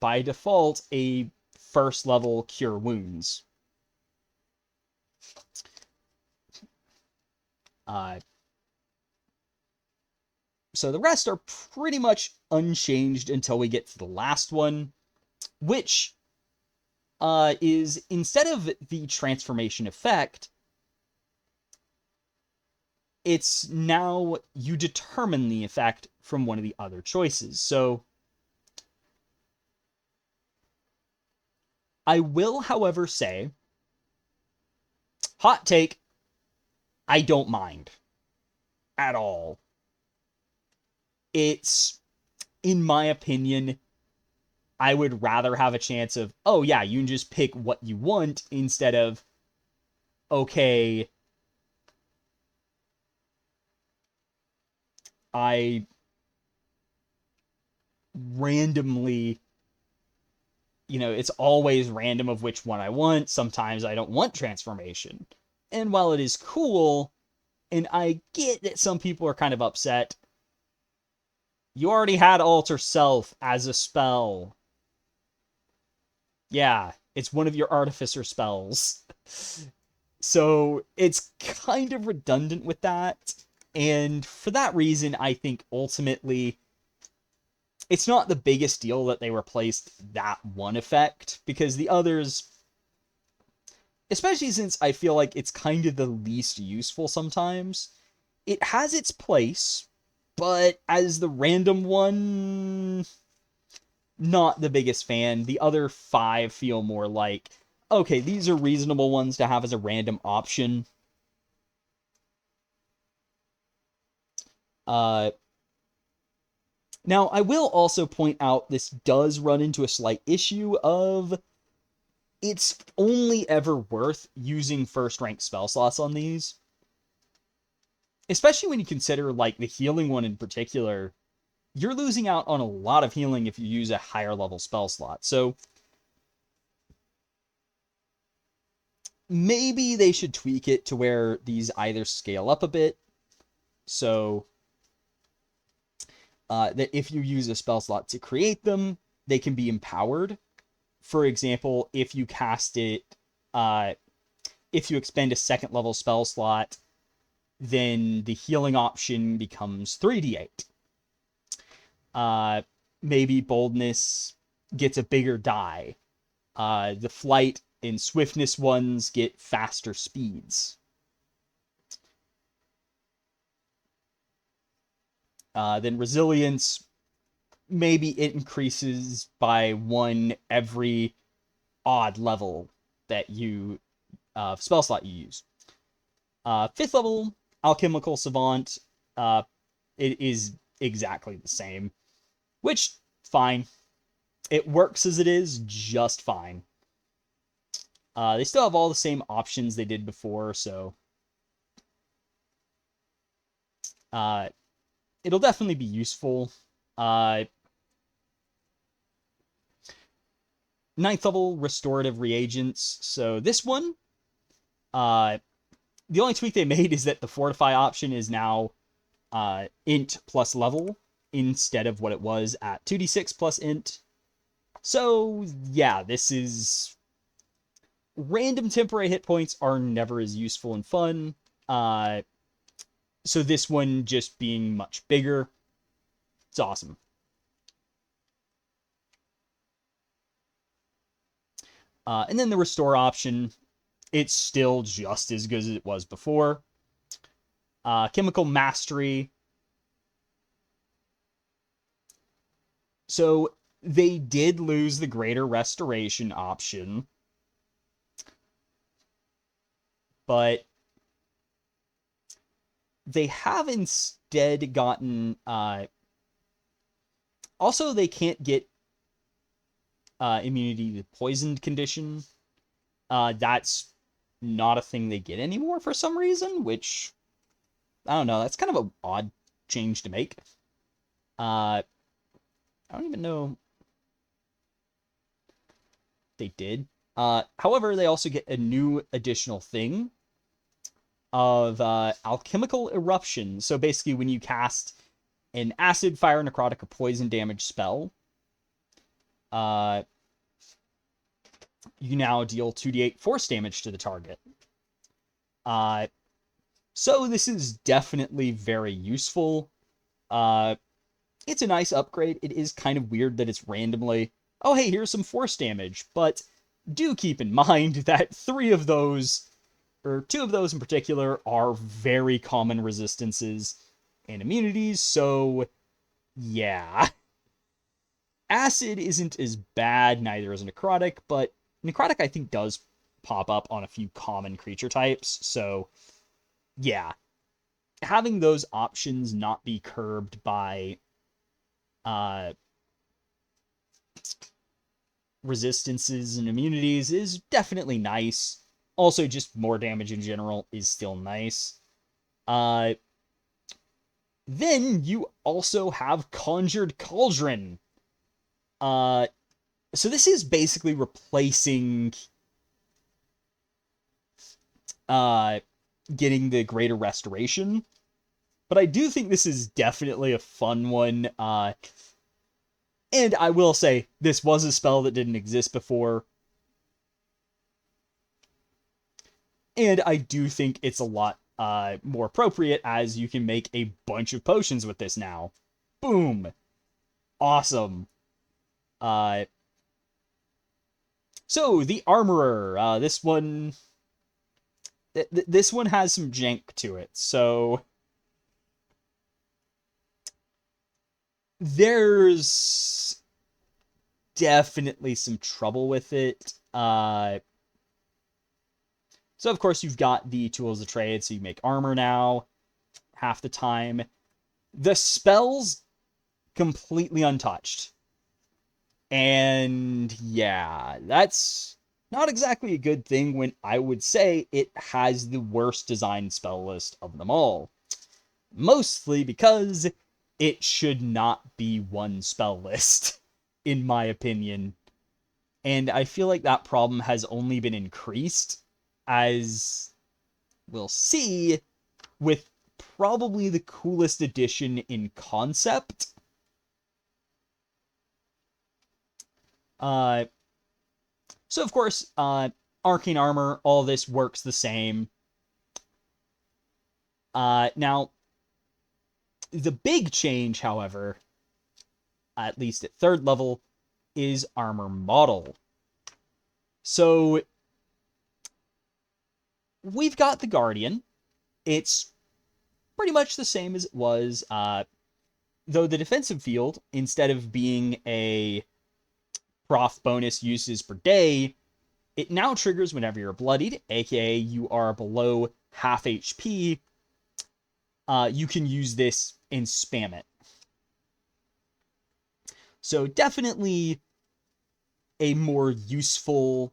by default, a first level cure wounds. So the rest are pretty much unchanged until we get to the last one, which is, instead of the transformation effect, it's now you determine the effect from one of the other choices. So I will, however, say, hot take, I don't mind at all. It's, in my opinion, I would rather have a chance of, oh yeah, you can just pick what you want, instead of, okay, I randomly, it's always random of which one I want. Sometimes I don't want transformation. And while it is cool, and I get that some people are kind of upset, you already had Alter Self as a spell. Yeah, it's one of your Artificer spells. So it's kind of redundant with that. And for that reason, I think ultimately it's not the biggest deal that they replaced that one effect, because the others, especially since I feel like it's kind of the least useful sometimes, it has its place, but as the random one, not the biggest fan. The other 5 feel more like, okay, these are reasonable ones to have as a random option. Now, I will also point out this does run into a slight issue of, it's only ever worth using first rank spell slots on these. Especially when you consider, like, the healing one in particular, you're losing out on a lot of healing if you use a higher level spell slot. So maybe they should tweak it to where these either scale up a bit, so that if you use a spell slot to create them, they can be empowered. For example, if you cast it, if you expend a second level spell slot, then the healing option becomes 3d8. Maybe boldness gets a bigger die. The flight and swiftness ones get faster speeds. Then resilience, maybe it increases by 1 every odd level that you spell slot you use. 5th level alchemical savant, it is exactly the same, which, fine. It works as it is just fine. They still have all the same options they did before, so It'll definitely be useful. Ninth level restorative reagents. So this one, the only tweak they made is that the fortify option is now int plus level instead of what it was at 2d6 plus int. So yeah, this is random temporary hit points are never as useful and fun. So this one just being much bigger, it's awesome. And then the restore option, it's still just as good as it was before. Chemical mastery. So they did lose the greater restoration option, but they have instead gotten also they can't get immunity to poisoned condition. That's not a thing they get anymore for some reason, which I don't know, that's kind of an odd change to make. I don't even know they did. However, they also get a new additional thing of alchemical eruption. So basically, when you cast an acid, fire, necrotic, or poison damage spell, you now deal 2d8 force damage to the target. So this is definitely very useful. It's a nice upgrade. It is kind of weird that it's randomly, oh hey, here's some force damage, but do keep in mind that 3 of those, or 2 of those in particular, are very common resistances and immunities, so yeah. Acid isn't as bad, neither is necrotic, but necrotic I think does pop up on a few common creature types, so yeah. Having those options not be curbed by resistances and immunities is definitely nice. Also, just more damage in general is still nice. Then you also have Conjured Cauldron. So this is basically replacing getting the greater restoration. But I do think this is definitely a fun one. And I will say, this was a spell that didn't exist before. And I do think it's a lot more appropriate, as you can make a bunch of potions with this now. Boom! Awesome. So, the Armorer. This one... This one has some jank to it, so... There's definitely some trouble with it. So, of course, you've got the tools of trade, so you make armor now, half the time. The spell's completely untouched. And, yeah, that's not exactly a good thing when I would say it has the worst designed spell list of them all. Mostly because it should not be one spell list, in my opinion. And I feel like that problem has only been increased, as we'll see, with probably the coolest addition in concept. So, of course, Arcane Armor, all this works the same. Now, the big change, however, at least at 3rd level, is Armor Model. So, we've got the Guardian. It's pretty much the same as it was, though the defensive field, instead of being a prof bonus uses per day, it now triggers whenever you're bloodied, aka you are below half HP. You can use this and spam it. So definitely a more useful...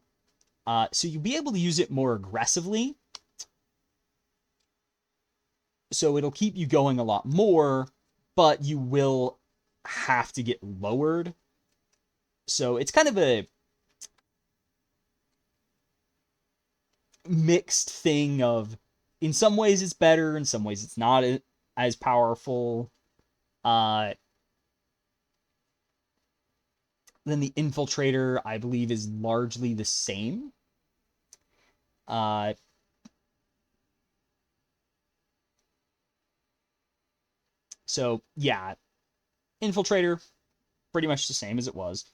so you'll be able to use it more aggressively. So it'll keep you going a lot more, but you will have to get lowered. So it's kind of a mixed thing of, in some ways it's better, in some ways it's not as powerful. Then the Infiltrator, I believe, is largely the same. So yeah, Infiltrator, pretty much the same as it was.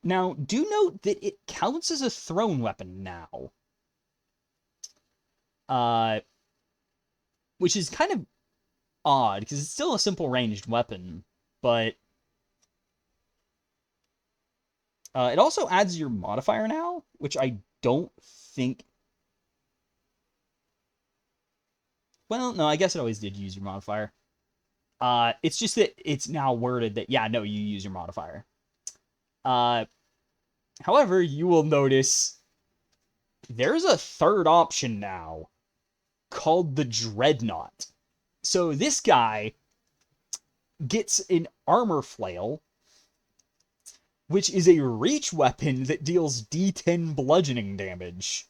Now, do note that it counts as a thrown weapon now. Which is kind of odd, because it's still a simple ranged weapon, but it also adds your modifier now, which I don't think... Well, no, I guess it always did use your modifier. It's just that it's now worded that, yeah, no, you use your modifier. However, you will notice there's a third option now called the Dreadnought. So this guy gets an armor flail, which is a reach weapon that deals D10 bludgeoning damage.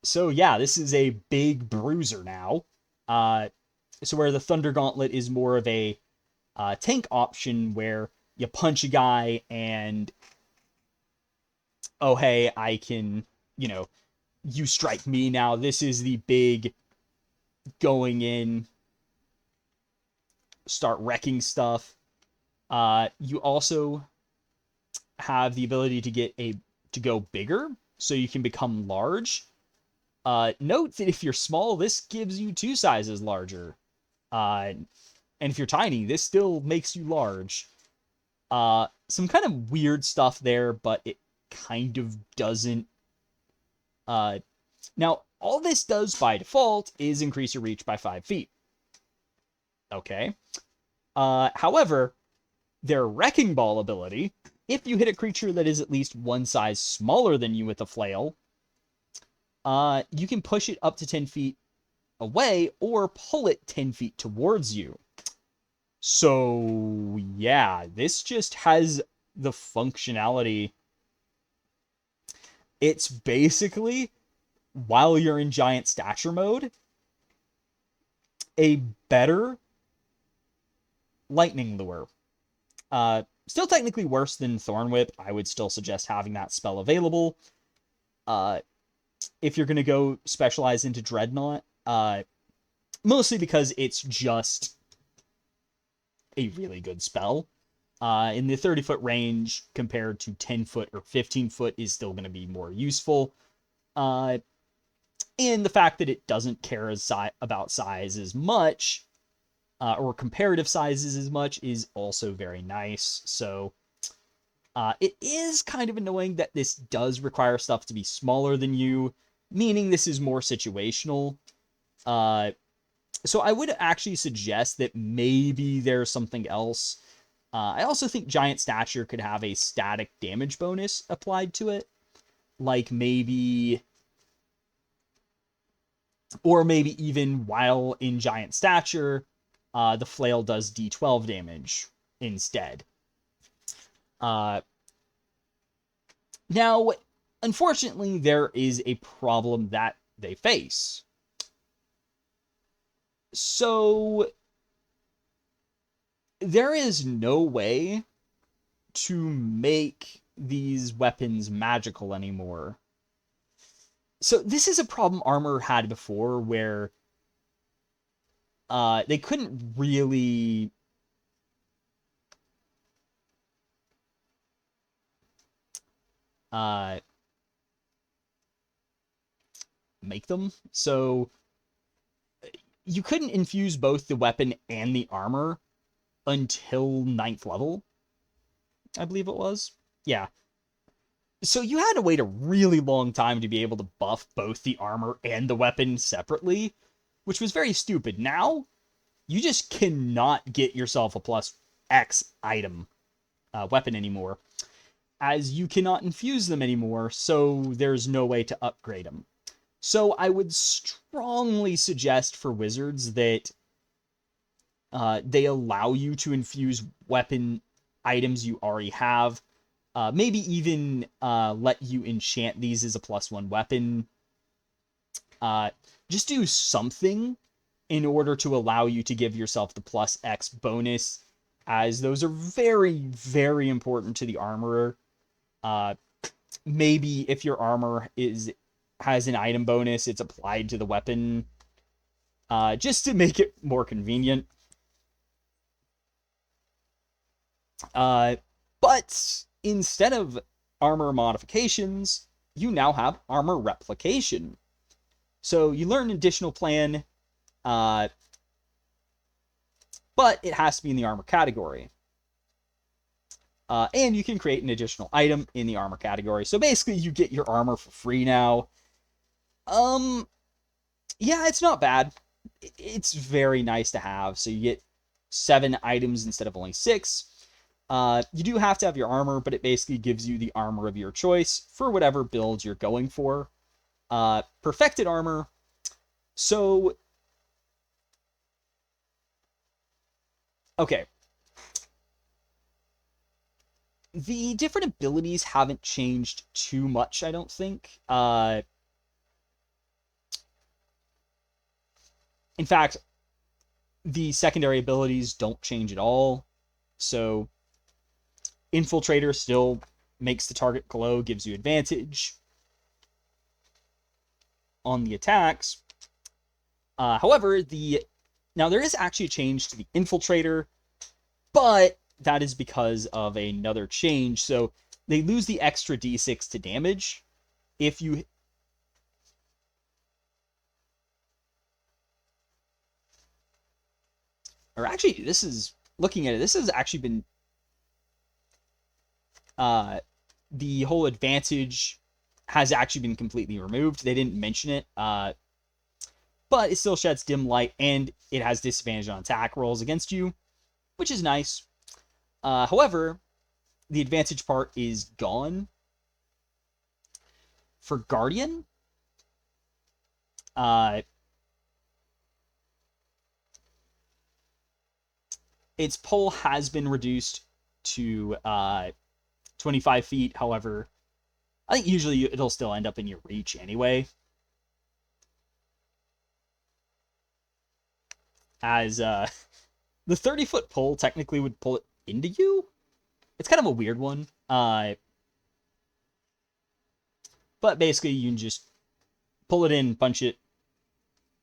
So yeah, this is a big bruiser now. So where the Thunder Gauntlet is more of a tank option where you punch a guy and, oh hey, I can, you strike me now. This is the big going in, start wrecking stuff. You also have the ability to go bigger, so you can become large. Note that if you're small, this gives you 2 sizes larger. And if you're tiny, this still makes you large. Some kind of weird stuff there, but it kind of doesn't. Now, all this does by default is increase your reach by 5 feet. Okay. However, their Wrecking Ball ability, if you hit a creature that is at least 1 size smaller than you with a flail, you can push it up to 10 feet away or pull it 10 feet towards you. So, yeah, this just has the functionality. It's basically, while you're in giant stature mode, a better lightning lure. Still technically worse than Thorn Whip. I would still suggest having that spell available. If you're going to go specialize into Dreadnought, mostly because it's just a really good spell. In the 30-foot range, compared to 10-foot or 15-foot, is still going to be more useful. And the fact that it doesn't care about size as much, or comparative sizes as much, is also very nice. So it is kind of annoying that this does require stuff to be smaller than you, meaning this is more situational. So I would actually suggest that maybe there's something else. I also think Giant Stature could have a static damage bonus applied to it. Like maybe... Or maybe even while in Giant Stature, the Flail does D12 damage instead. Now, unfortunately, there is a problem that they face. So, there is no way to make these weapons magical anymore. So, this is a problem Armor had before, where they couldn't really make them. So you couldn't infuse both the weapon and the armor until 9th level, I believe it was. Yeah. So you had to wait a really long time to be able to buff both the armor and the weapon separately, which was very stupid. Now, you just cannot get yourself a plus X item weapon anymore, as you cannot infuse them anymore, so there's no way to upgrade them. So I would strongly suggest for wizards that they allow you to infuse weapon items you already have. Maybe even let you enchant these as a +1 weapon. Just do something in order to allow you to give yourself the +X bonus, as those are very, very important to the armorer. Maybe if your armor has an item bonus, it's applied to the weapon, just to make it more convenient. But instead of armor modifications, you now have armor replication. So you learn an additional plan, but it has to be in the armor category. And you can create an additional item in the armor category. So basically, you get your armor for free now. Yeah, it's not bad. It's very nice to have. So you get 7 items instead of only 6. You do have to have your armor, but it basically gives you the armor of your choice for whatever build you're going for. Perfected armor. So, okay. The different abilities haven't changed too much, I don't think. In fact, the secondary abilities don't change at all. So, Infiltrator still makes the target glow, gives you advantage on the attacks. However, now there is actually a change to the Infiltrator, but that is because of another change. So they lose the extra d6 to damage if you... Or actually, this is... Looking at it, this has actually been... the whole advantage has actually been completely removed. They didn't mention it, but it still sheds dim light, and it has disadvantage on attack rolls against you, which is nice. However, the advantage part is gone. For Guardian, its pull has been reduced to 25 feet. However, I think usually it'll still end up in your reach anyway. As the 30-foot pull technically would pull it into you. It's kind of a weird one. But basically, you can just pull it in, punch it.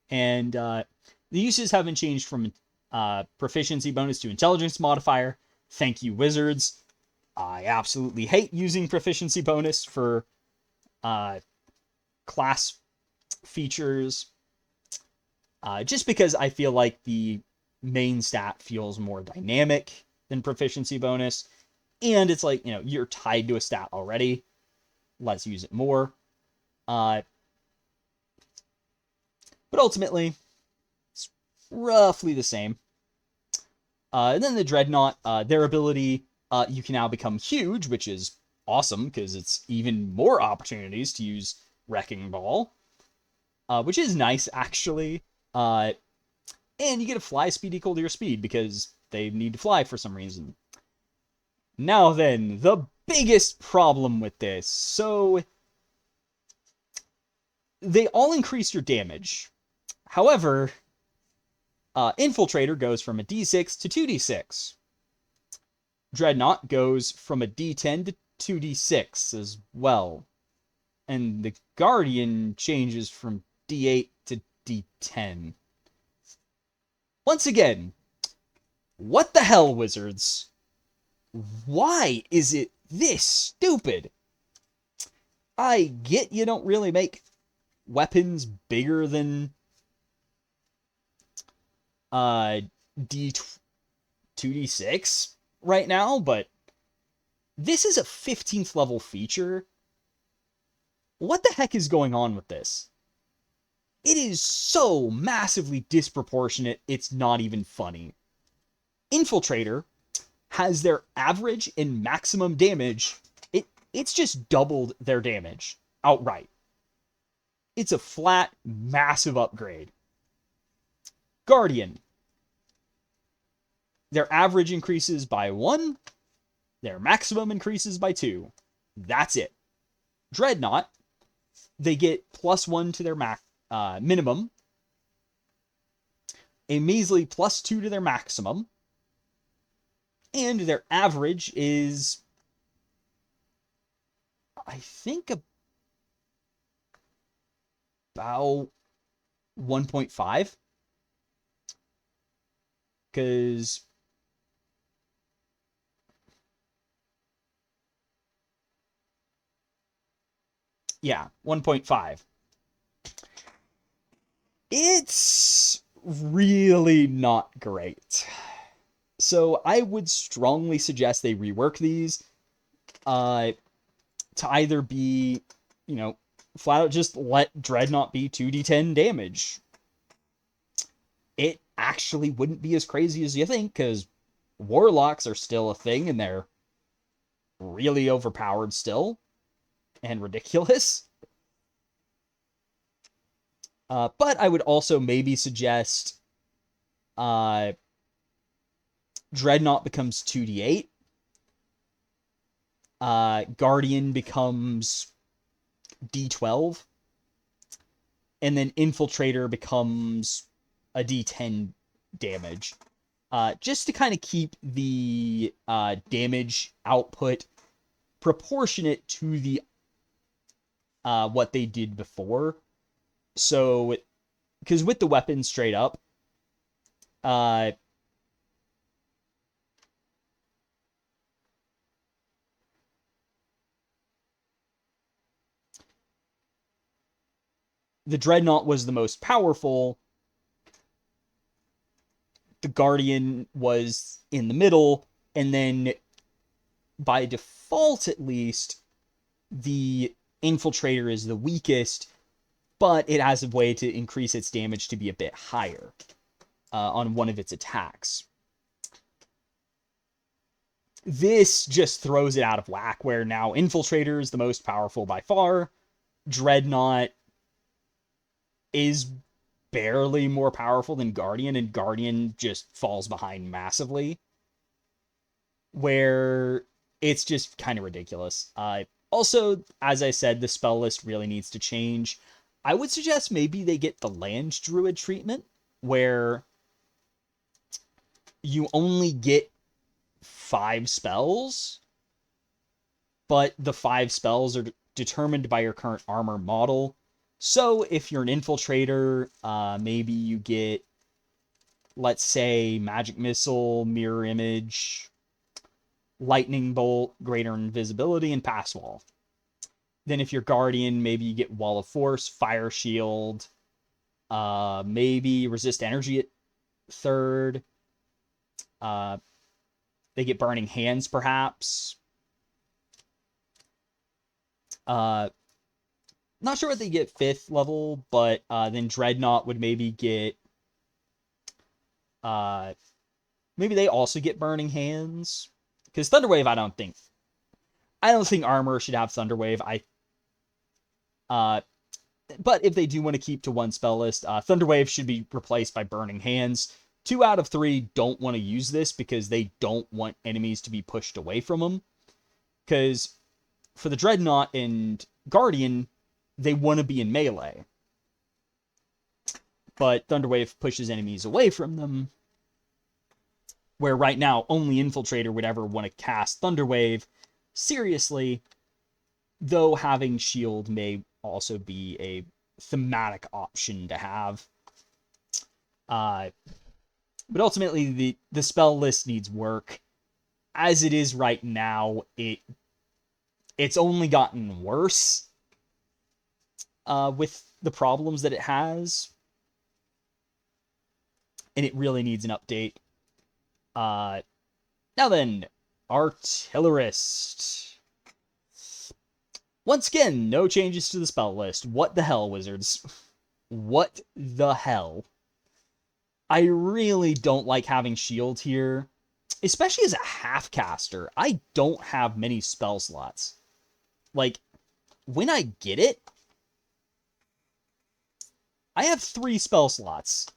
And the uses haven't changed from proficiency bonus to intelligence modifier. Thank you, wizards. I absolutely hate using proficiency bonus for class features. Just because I feel like the main stat feels more dynamic than proficiency bonus. And it's like, you're tied to a stat already. Let's use it more. But ultimately, it's roughly the same. And then the Dreadnought, their ability, you can now become huge, which is awesome, because it's even more opportunities to use Wrecking Ball. Which is nice, actually. And you get a fly speed equal to your speed, because they need to fly for some reason. Now then, the biggest problem with this. So, they all increase your damage. However, Infiltrator goes from a d6 to 2d6. Dreadnought goes from a d10 to 2d6 as well. And the Guardian changes from d8 to d10. Once again, what the hell, wizards? Why is it this stupid? I get you don't really make weapons bigger than D2D6 right now, but this is a 15th level feature. What the heck is going on with this? It is so massively disproportionate, it's not even funny. Infiltrator has their average and maximum damage. It's just doubled their damage outright. It's a flat, massive upgrade. Guardian. Their average increases by 1. Their maximum increases by 2. That's it. Dreadnought. They get +1 to their minimum. A measly +2 to their maximum. And their average is, I think, about 1.5. Because yeah, 1.5. It's really not great. So I would strongly suggest they rework these to either be, flat out just let Dreadnought be 2d10 damage. It actually wouldn't be as crazy as you think, because Warlocks are still a thing, and they're really overpowered still, and ridiculous. But I would also maybe suggest Dreadnought becomes 2d8. Guardian becomes d12. And then Infiltrator becomes a d10 damage. Just to kind of keep the damage output proportionate to the what they did before. So, because with the weapons straight up, the Dreadnought was the most powerful. The Guardian was in the middle, and then by default, at least, the Infiltrator is the weakest, but it has a way to increase its damage to be a bit higher on one of its attacks. This just throws it out of whack, where now Infiltrator is the most powerful by far. Dreadnought is barely more powerful than Guardian, and Guardian just falls behind massively, where it's just kind of ridiculous. Also, as I said, the spell list really needs to change. I would suggest maybe they get the Land Druid treatment, where you only get 5 spells, but the 5 spells are determined by your current armor model. So if you're an Infiltrator, maybe you get, let's say, Magic Missile, Mirror Image, Lightning Bolt, Greater Invisibility, and Pass Wall. Then if you're Guardian, maybe you get Wall of Force, Fire Shield, maybe Resist Energy at 3rd. They get Burning Hands, perhaps. Not sure what they get 5th level, but then Dreadnought would maybe get... maybe they also get Burning Hands. Because Thunderwave, I don't think Armor should have Thunderwave. But if they do want to keep to one spell list, Thunderwave should be replaced by Burning Hands. 2 out of 3 don't want to use this because they don't want enemies to be pushed away from them. Because for the Dreadnought and Guardian, they want to be in melee. But Thunderwave pushes enemies away from them. Where right now, only Infiltrator would ever want to cast Thunderwave seriously, though having Shield may also be a thematic option to have. But ultimately, the spell list needs work. As it is right now, it's only gotten worse with the problems that it has. And it really needs an update. Now then, Artillerist. Once again, no changes to the spell list. What the hell, Wizards? What the hell? I really don't like having Shield here, especially as a half-caster. I don't have many spell slots. Like, when I get it, I have 3 spell slots.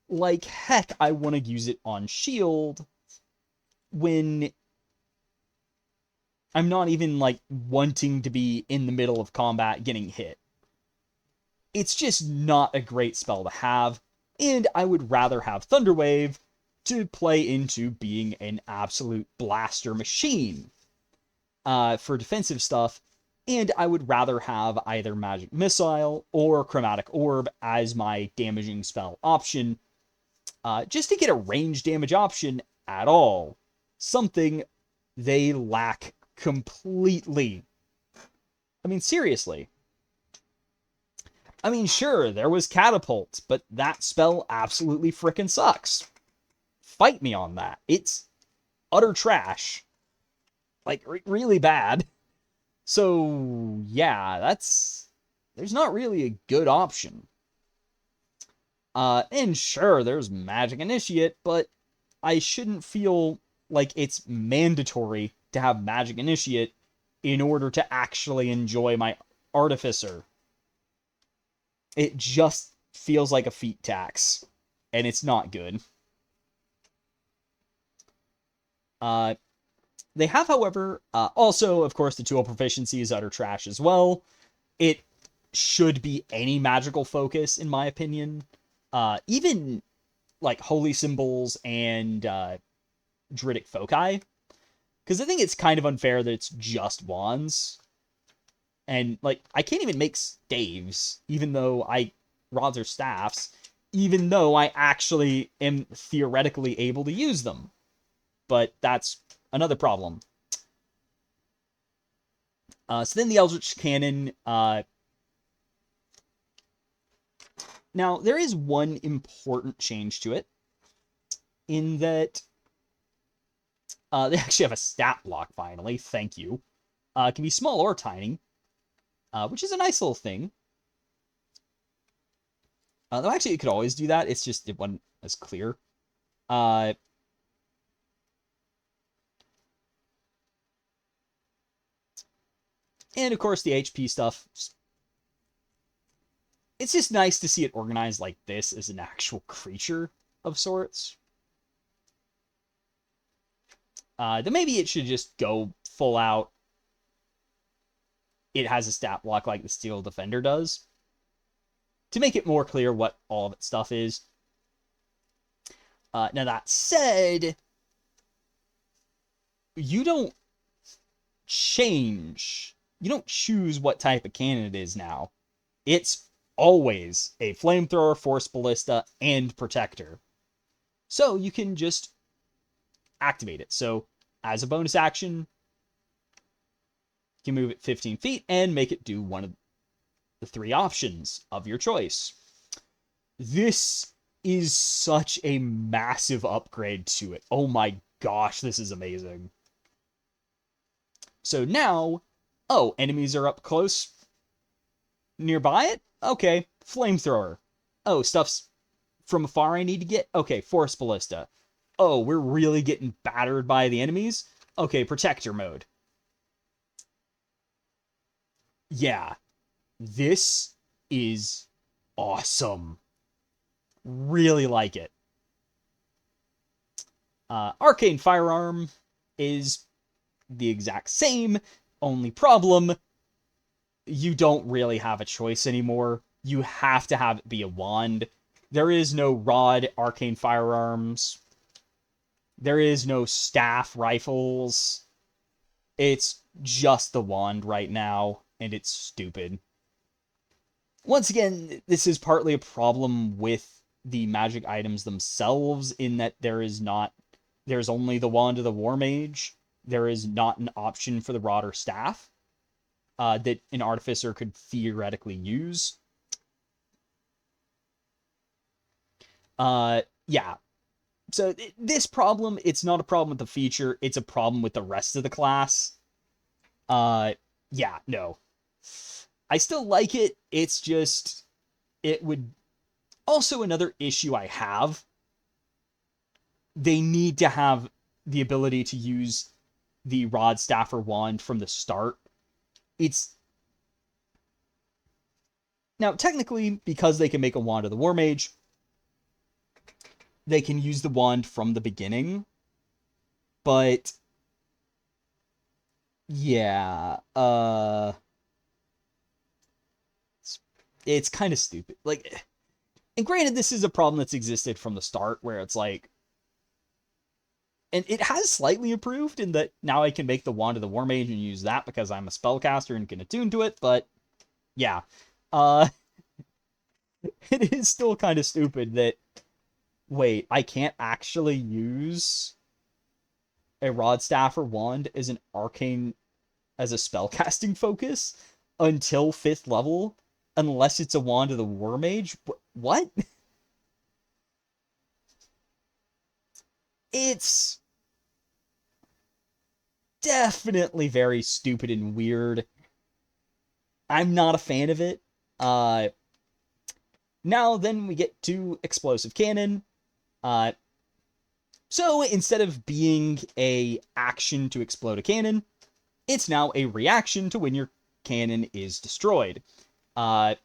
Like heck, I want to use it on shield when I'm not even like wanting to be in the middle of combat getting hit. It's just not a great spell to have, and I would rather have Thunderwave to play into being an absolute blaster machine for defensive stuff, and I would rather have either Magic Missile or Chromatic Orb as my damaging spell option, just to get a range damage option at all. Something they lack completely. I mean, seriously. I mean, sure, there was Catapult, but that spell absolutely frickin' sucks. Fight me on that. It's utter trash. Like, really bad. So, yeah, there's not really a good option. And sure, there's Magic Initiate, but I shouldn't feel like it's mandatory to have Magic Initiate in order to actually enjoy my Artificer. It just feels like a feat tax, and it's not good. They have, however, also, of course, the tool proficiency is utter trash as well. It should be any magical focus, in my opinion. Even, like, Holy Symbols and Druidic Foci. Because I think it's kind of unfair that it's just wands. And, like, I can't even make staves, even though rods are staffs, even though I actually am theoretically able to use them. But that's another problem. So then the Eldritch Cannon. Now, there is one important change to it, in that they actually have a stat block, finally. Thank you. It can be small or tiny, which is a nice little thing. Though actually, it could always do that. It's just it wasn't as clear. And of course, the HP stuff. It's just nice to see it organized like this as an actual creature of sorts. Then maybe it should just go full out. It has a stat block like the Steel Defender does, to make it more clear what all of its stuff is. Now that said, you don't change. You don't choose what type of cannon it is now. It's always a flamethrower, force ballista, and protector. So you can just activate it. So as a bonus action, you can move it 15 feet and make it do one of the 3 options of your choice. This is such a massive upgrade to it. Oh my gosh, this is amazing. So now, enemies are up close nearby it? Okay, flamethrower. Oh, stuff's from afar I need to get? Okay, force ballista. Oh, we're really getting battered by the enemies? Okay, protector mode. Yeah, this is awesome. Really like it. Arcane Firearm is the exact same. Only problem, you don't really have a choice anymore. You have to have it be a wand. There is no rod Arcane Firearms. There is no staff rifles. It's just the wand right now, and it's stupid. Once again, this is partly a problem with the magic items themselves, in that there's only the Wand of the War Mage. There is not an option for the rod or staff that an Artificer could theoretically use. Yeah. So this problem, it's not a problem with the feature, it's a problem with the rest of the class. Yeah, no. I still like it, it's just, it would... Also, another issue I have, they need to have the ability to use the rod, staff, or wand from the start. It's Now, technically, because they can make a Wand of the War Mage, they can use the wand from the beginning. But yeah, it's kind of stupid. Like, and granted, this is a problem that's existed from the start, where it's like, and it has slightly improved in that now I can make the Wand of the War Mage and use that because I'm a spellcaster and can attune to it, but yeah. Uh, it is still kind of stupid that, wait, I can't actually use a Rod Staff or Wand as an arcane, as a spellcasting focus until 5th level, unless it's a Wand of the War Mage? What? It's definitely very stupid and weird. I'm not a fan of it. Now then we get to Explosive Cannon. So instead of being a action to explode a cannon, it's now a reaction to when your cannon is destroyed. Yeah,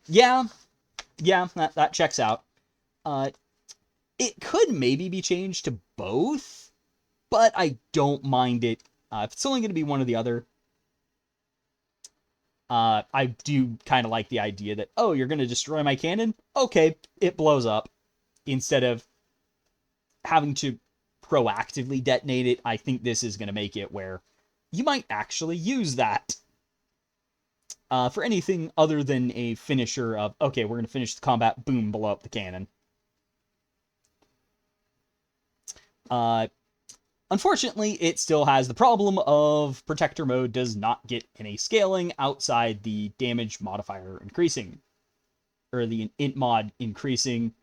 that checks out. It could maybe be changed to both, but I don't mind it. If it's only going to be one or the other, I do kind of like the idea that, oh, you're going to destroy my cannon? Okay, it blows up. Instead of having to proactively detonate it, I think this is going to make it where you might actually use that for anything other than a finisher of, okay, we're going to finish the combat, boom, blow up the cannon. Unfortunately, it still has the problem of Protector mode does not get any scaling outside the damage modifier increasing, or the int mod increasing.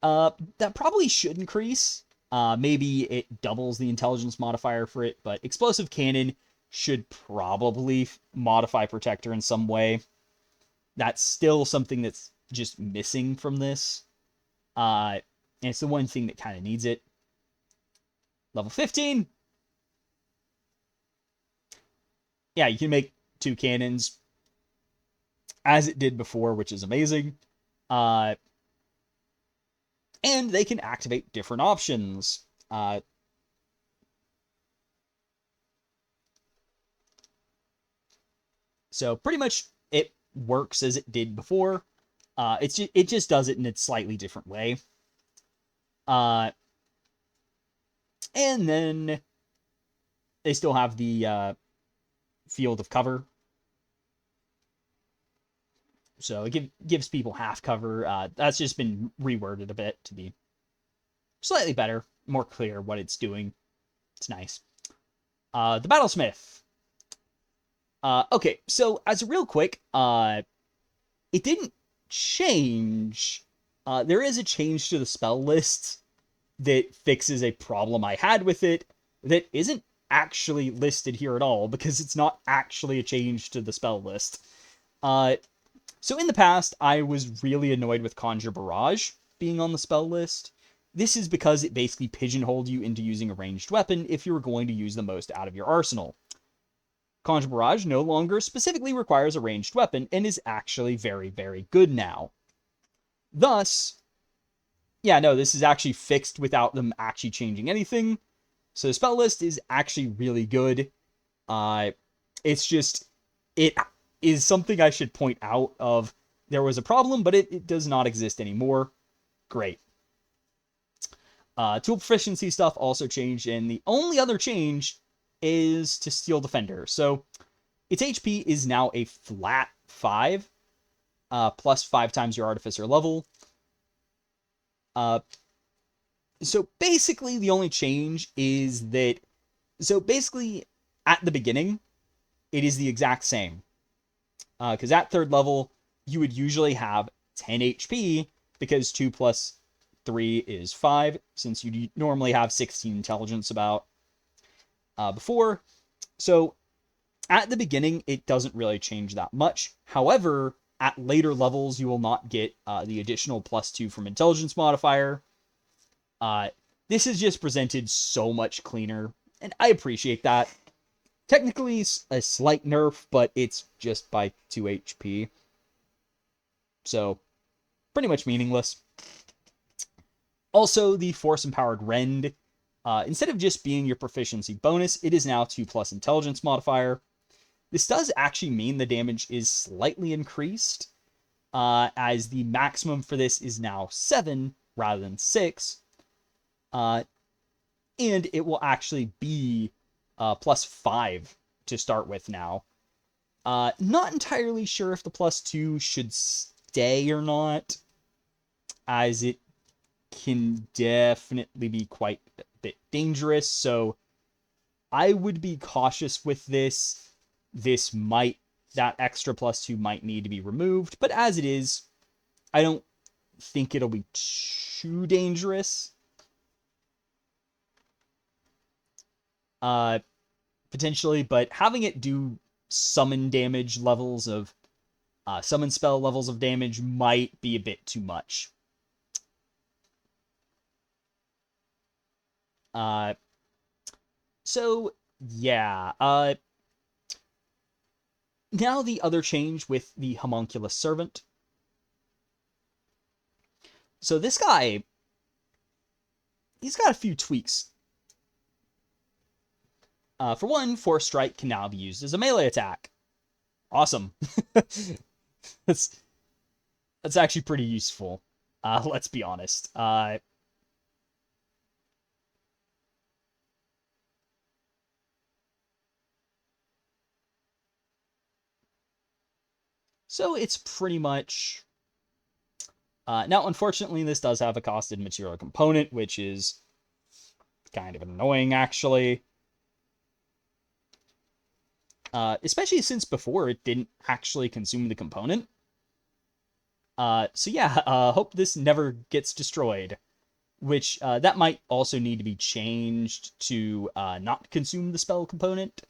That probably should increase. Maybe it doubles the intelligence modifier for it, but Explosive Cannon should probably modify Protector in some way. That's still something that's just missing from this. And it's the one thing that kind of needs it. Level 15. Yeah, you can make 2 cannons as it did before, which is amazing. And they can activate different options. So pretty much it works as it did before. It just does it in a slightly different way. And then they still have the field of cover. So it gives people half cover. That's just been reworded a bit to be slightly better, more clear what it's doing. It's nice. The Battlesmith. Okay, so as a real quick, it didn't change. There is a change to the spell list that fixes a problem I had with it that isn't actually listed here at all, because it's not actually a change to the spell list. So in the past, I was really annoyed with Conjure Barrage being on the spell list. This is because it basically pigeonholed you into using a ranged weapon if you were going to use the most out of your arsenal. Conjure Barrage no longer specifically requires a ranged weapon and is actually very, very good now. Thus, yeah, no, this is actually fixed without them actually changing anything. So the spell list is actually really good. It's just, it is something I should point out of, there was a problem, but it does not exist anymore. Great. Tool proficiency stuff also changed, and the only other change is to Steel Defender. So its HP is now a flat 5, plus 5 times your Artificer level. So basically the only change is that, so basically at the beginning, it is the exact same. Because at 3rd level, you would usually have 10 HP, because 2 plus 3 is 5, since you normally have 16 intelligence about before. So at the beginning, it doesn't really change that much. However, at later levels, you will not get the additional +2 from intelligence modifier. This is just presented so much cleaner, and I appreciate that. Technically a slight nerf, but it's just by 2 HP. So, pretty much meaningless. Also, the Force-Empowered Rend, instead of just being your proficiency bonus, it is now 2+ intelligence modifier. This does actually mean the damage is slightly increased, as the maximum for this is now 7 rather than 6. And it will actually be +5 to start with now. Not entirely sure if the +2 should stay or not, as it can definitely be quite a bit dangerous, so I would be cautious with this. That extra +2 might need to be removed, but as it is, I don't think it'll be too dangerous. Potentially, but having it do summon damage levels of summon spell levels of damage might be a bit too much. So yeah. Now the other change with the Homunculus Servant. So this guy, he's got a few tweaks. For one, Force Strike can now be used as a melee attack. Awesome. that's actually pretty useful. Let's be honest. So it's pretty much... now, unfortunately, this does have a costed material component, which is kind of annoying, actually. Especially since before it didn't actually consume the component. So yeah, hope this never gets destroyed. Which, that might also need to be changed to not consume the spell component.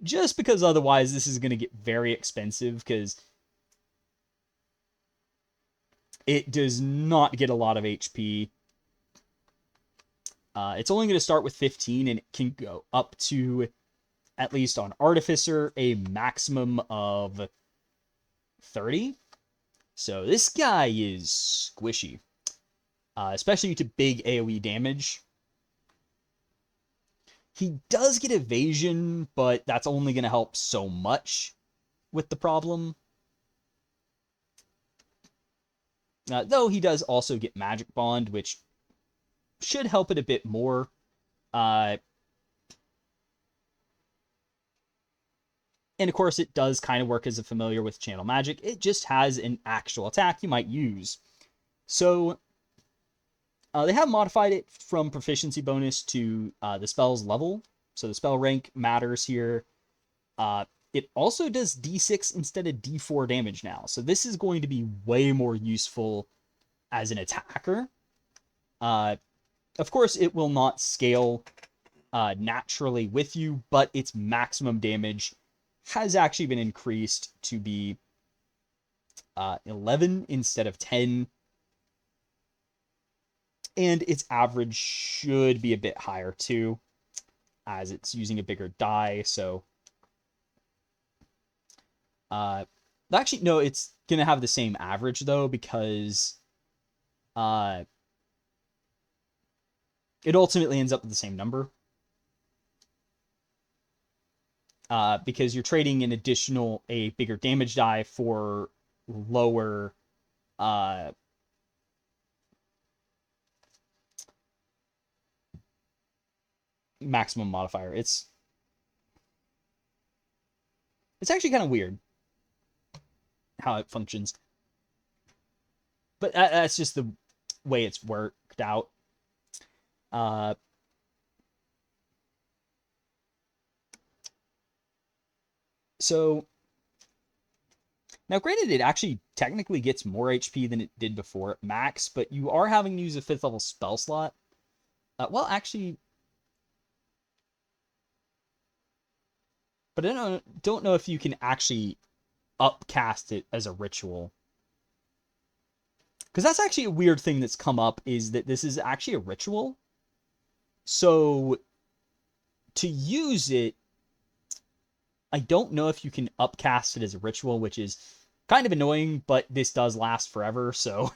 Just because otherwise this is going to get very expensive, because it does not get a lot of HP. It's only going to start with 15, and it can go up to, at least on Artificer, a maximum of 30. So this guy is squishy. Especially to big AoE damage. He does get evasion, but that's only going to help so much with the problem. Though he does also get Magic Bond, which should help it a bit more. And of course, it does kind of work as a familiar with Channel Magic. It just has an actual attack you might use. So they have modified it from proficiency bonus to the spell's level. So the spell rank matters here. It also does D6 instead of D4 damage now. So this is going to be way more useful as an attacker. Of course, it will not scale naturally with you, but its maximum damage has actually been increased to be 11 instead of 10. And its average should be a bit higher too, as it's using a bigger die. So, actually, no, it's gonna have the same average though, because it ultimately ends up with the same number. Because you're trading an a bigger damage die for lower maximum modifier. It's actually kind of weird how it functions, but that's just the way it's worked out. So now, granted, it actually technically gets more HP than it did before at max, but you are having to use a 5th level spell slot. Well, actually, but I don't know if you can actually upcast it as a ritual. Because that's actually a weird thing that's come up, is that this is actually a ritual. So, to use it, I don't know if you can upcast it as a ritual, which is kind of annoying, but this does last forever, so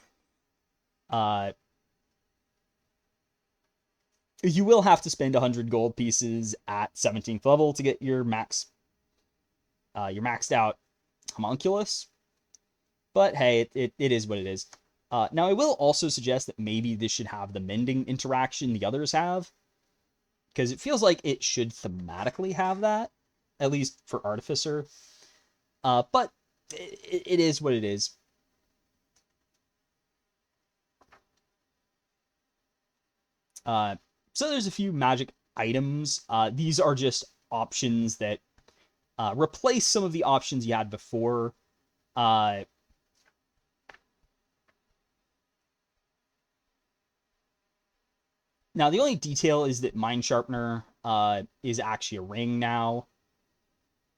you will have to spend 100 gold pieces at 17th level to get your maxed out homunculus. But hey, it is what it is. Now, I will also suggest that maybe this should have the mending interaction the others have, because it feels like it should thematically have that, at least for Artificer. But it is what it is. So there's a few magic items. These are just options that replace some of the options you had before. Now, the only detail is that Mind Sharpener is actually a ring now.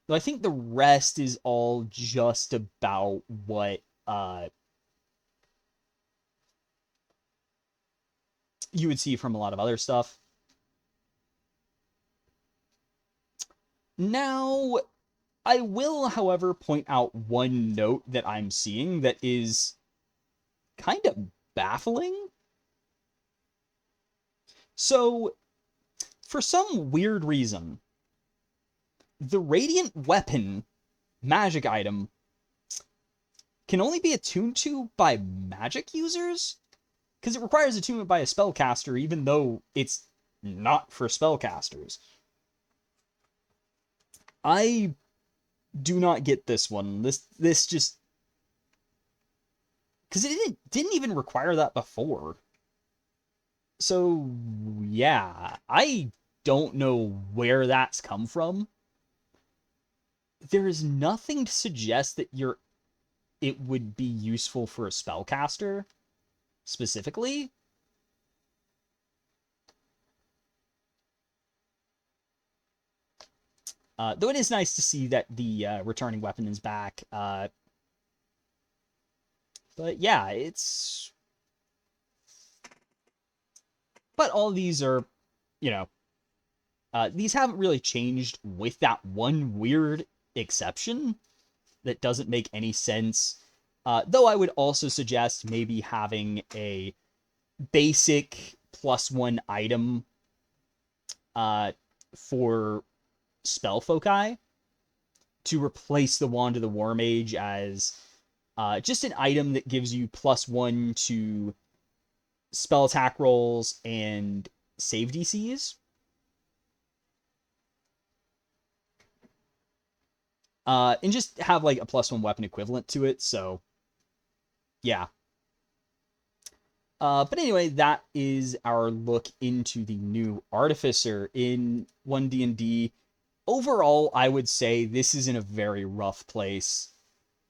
But I think the rest is all just about what you would see from a lot of other stuff. Now, I will, however, point out one note that I'm seeing that is kind of baffling. So, for some weird reason, the Radiant Weapon magic item can only be attuned to by magic users? Because it requires attunement by a spellcaster, even though it's not for spellcasters. I do not get this one. This just... Because it didn't even require that before. So, yeah, I don't know where that's come from. There is nothing to suggest that it would be useful for a spellcaster, specifically. Though it is nice to see that the returning weapon is back. But yeah, it's... But all these are, these haven't really changed with that one weird exception that doesn't make any sense. Though I would also suggest maybe having a basic +1 item for spell foci to replace the Wand of the War Mage as just an item that gives you +1 to spell attack rolls and save DCs. And just have like a +1 weapon equivalent to it. So, yeah. But anyway, that is our look into the new Artificer in 1D&D. Overall, I would say this is in a very rough place.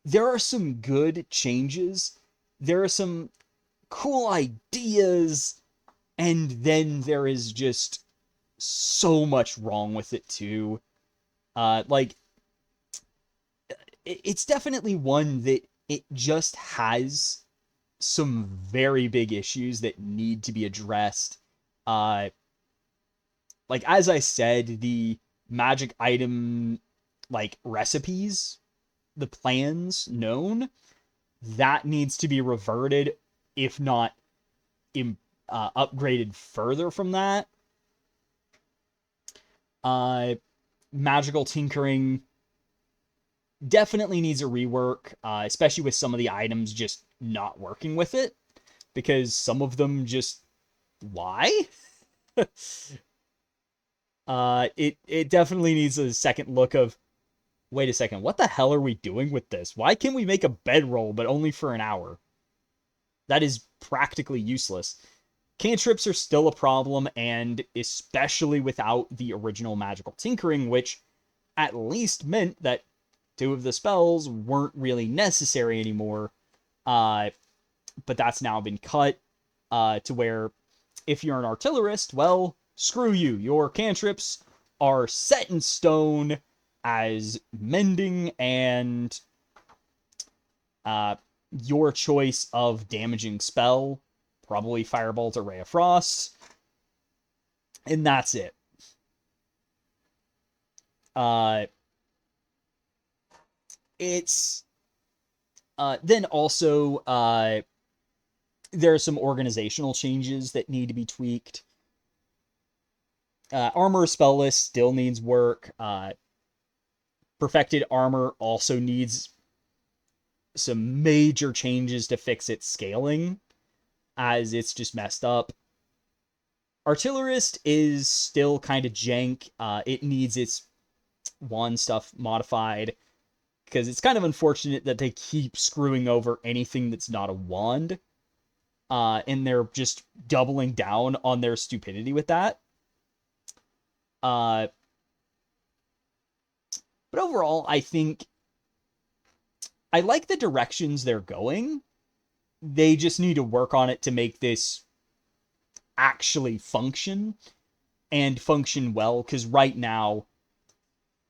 There are some good changes. There are some cool ideas. And then there is just so much wrong with it, too. It's definitely one that it just has some very big issues that need to be addressed. Like, as I said, the magic item, like, recipes, the plans known, that needs to be reverted, if not upgraded further from that. Magical tinkering definitely needs a rework, especially with some of the items just not working with it, because some of them just... Why? It definitely needs a second look of, wait a second, what the hell are we doing with this? Why can we make a bedroll, but only for an hour? That is practically useless. Cantrips are still a problem, and especially without the original magical tinkering, which at least meant that 2 of the spells weren't really necessary anymore. But that's now been cut to where if you're an artillerist, well, screw you. Your cantrips are set in stone as mending and your choice of damaging spell, probably Firebolt or Ray of Frost, and that's it. It's Then also, there are some organizational changes that need to be tweaked. Armor spell list still needs work. Perfected armor also needs some major changes to fix its scaling, as it's just messed up. Artillerist is still kind of jank. It needs its wand stuff modified, because it's kind of unfortunate that they keep screwing over anything that's not a wand. And they're just doubling down on their stupidity with that. But overall, I think I like the directions they're going. They just need to work on it to make this actually function, and function well, because right now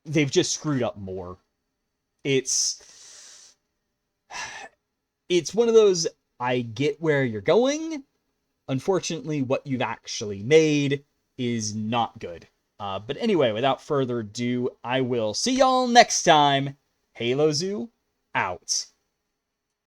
they've just screwed up more. It's one of those, I get where you're going. Unfortunately, what you've actually made is not good. But anyway, without further ado, I will see y'all next time. Halo Zoo, out.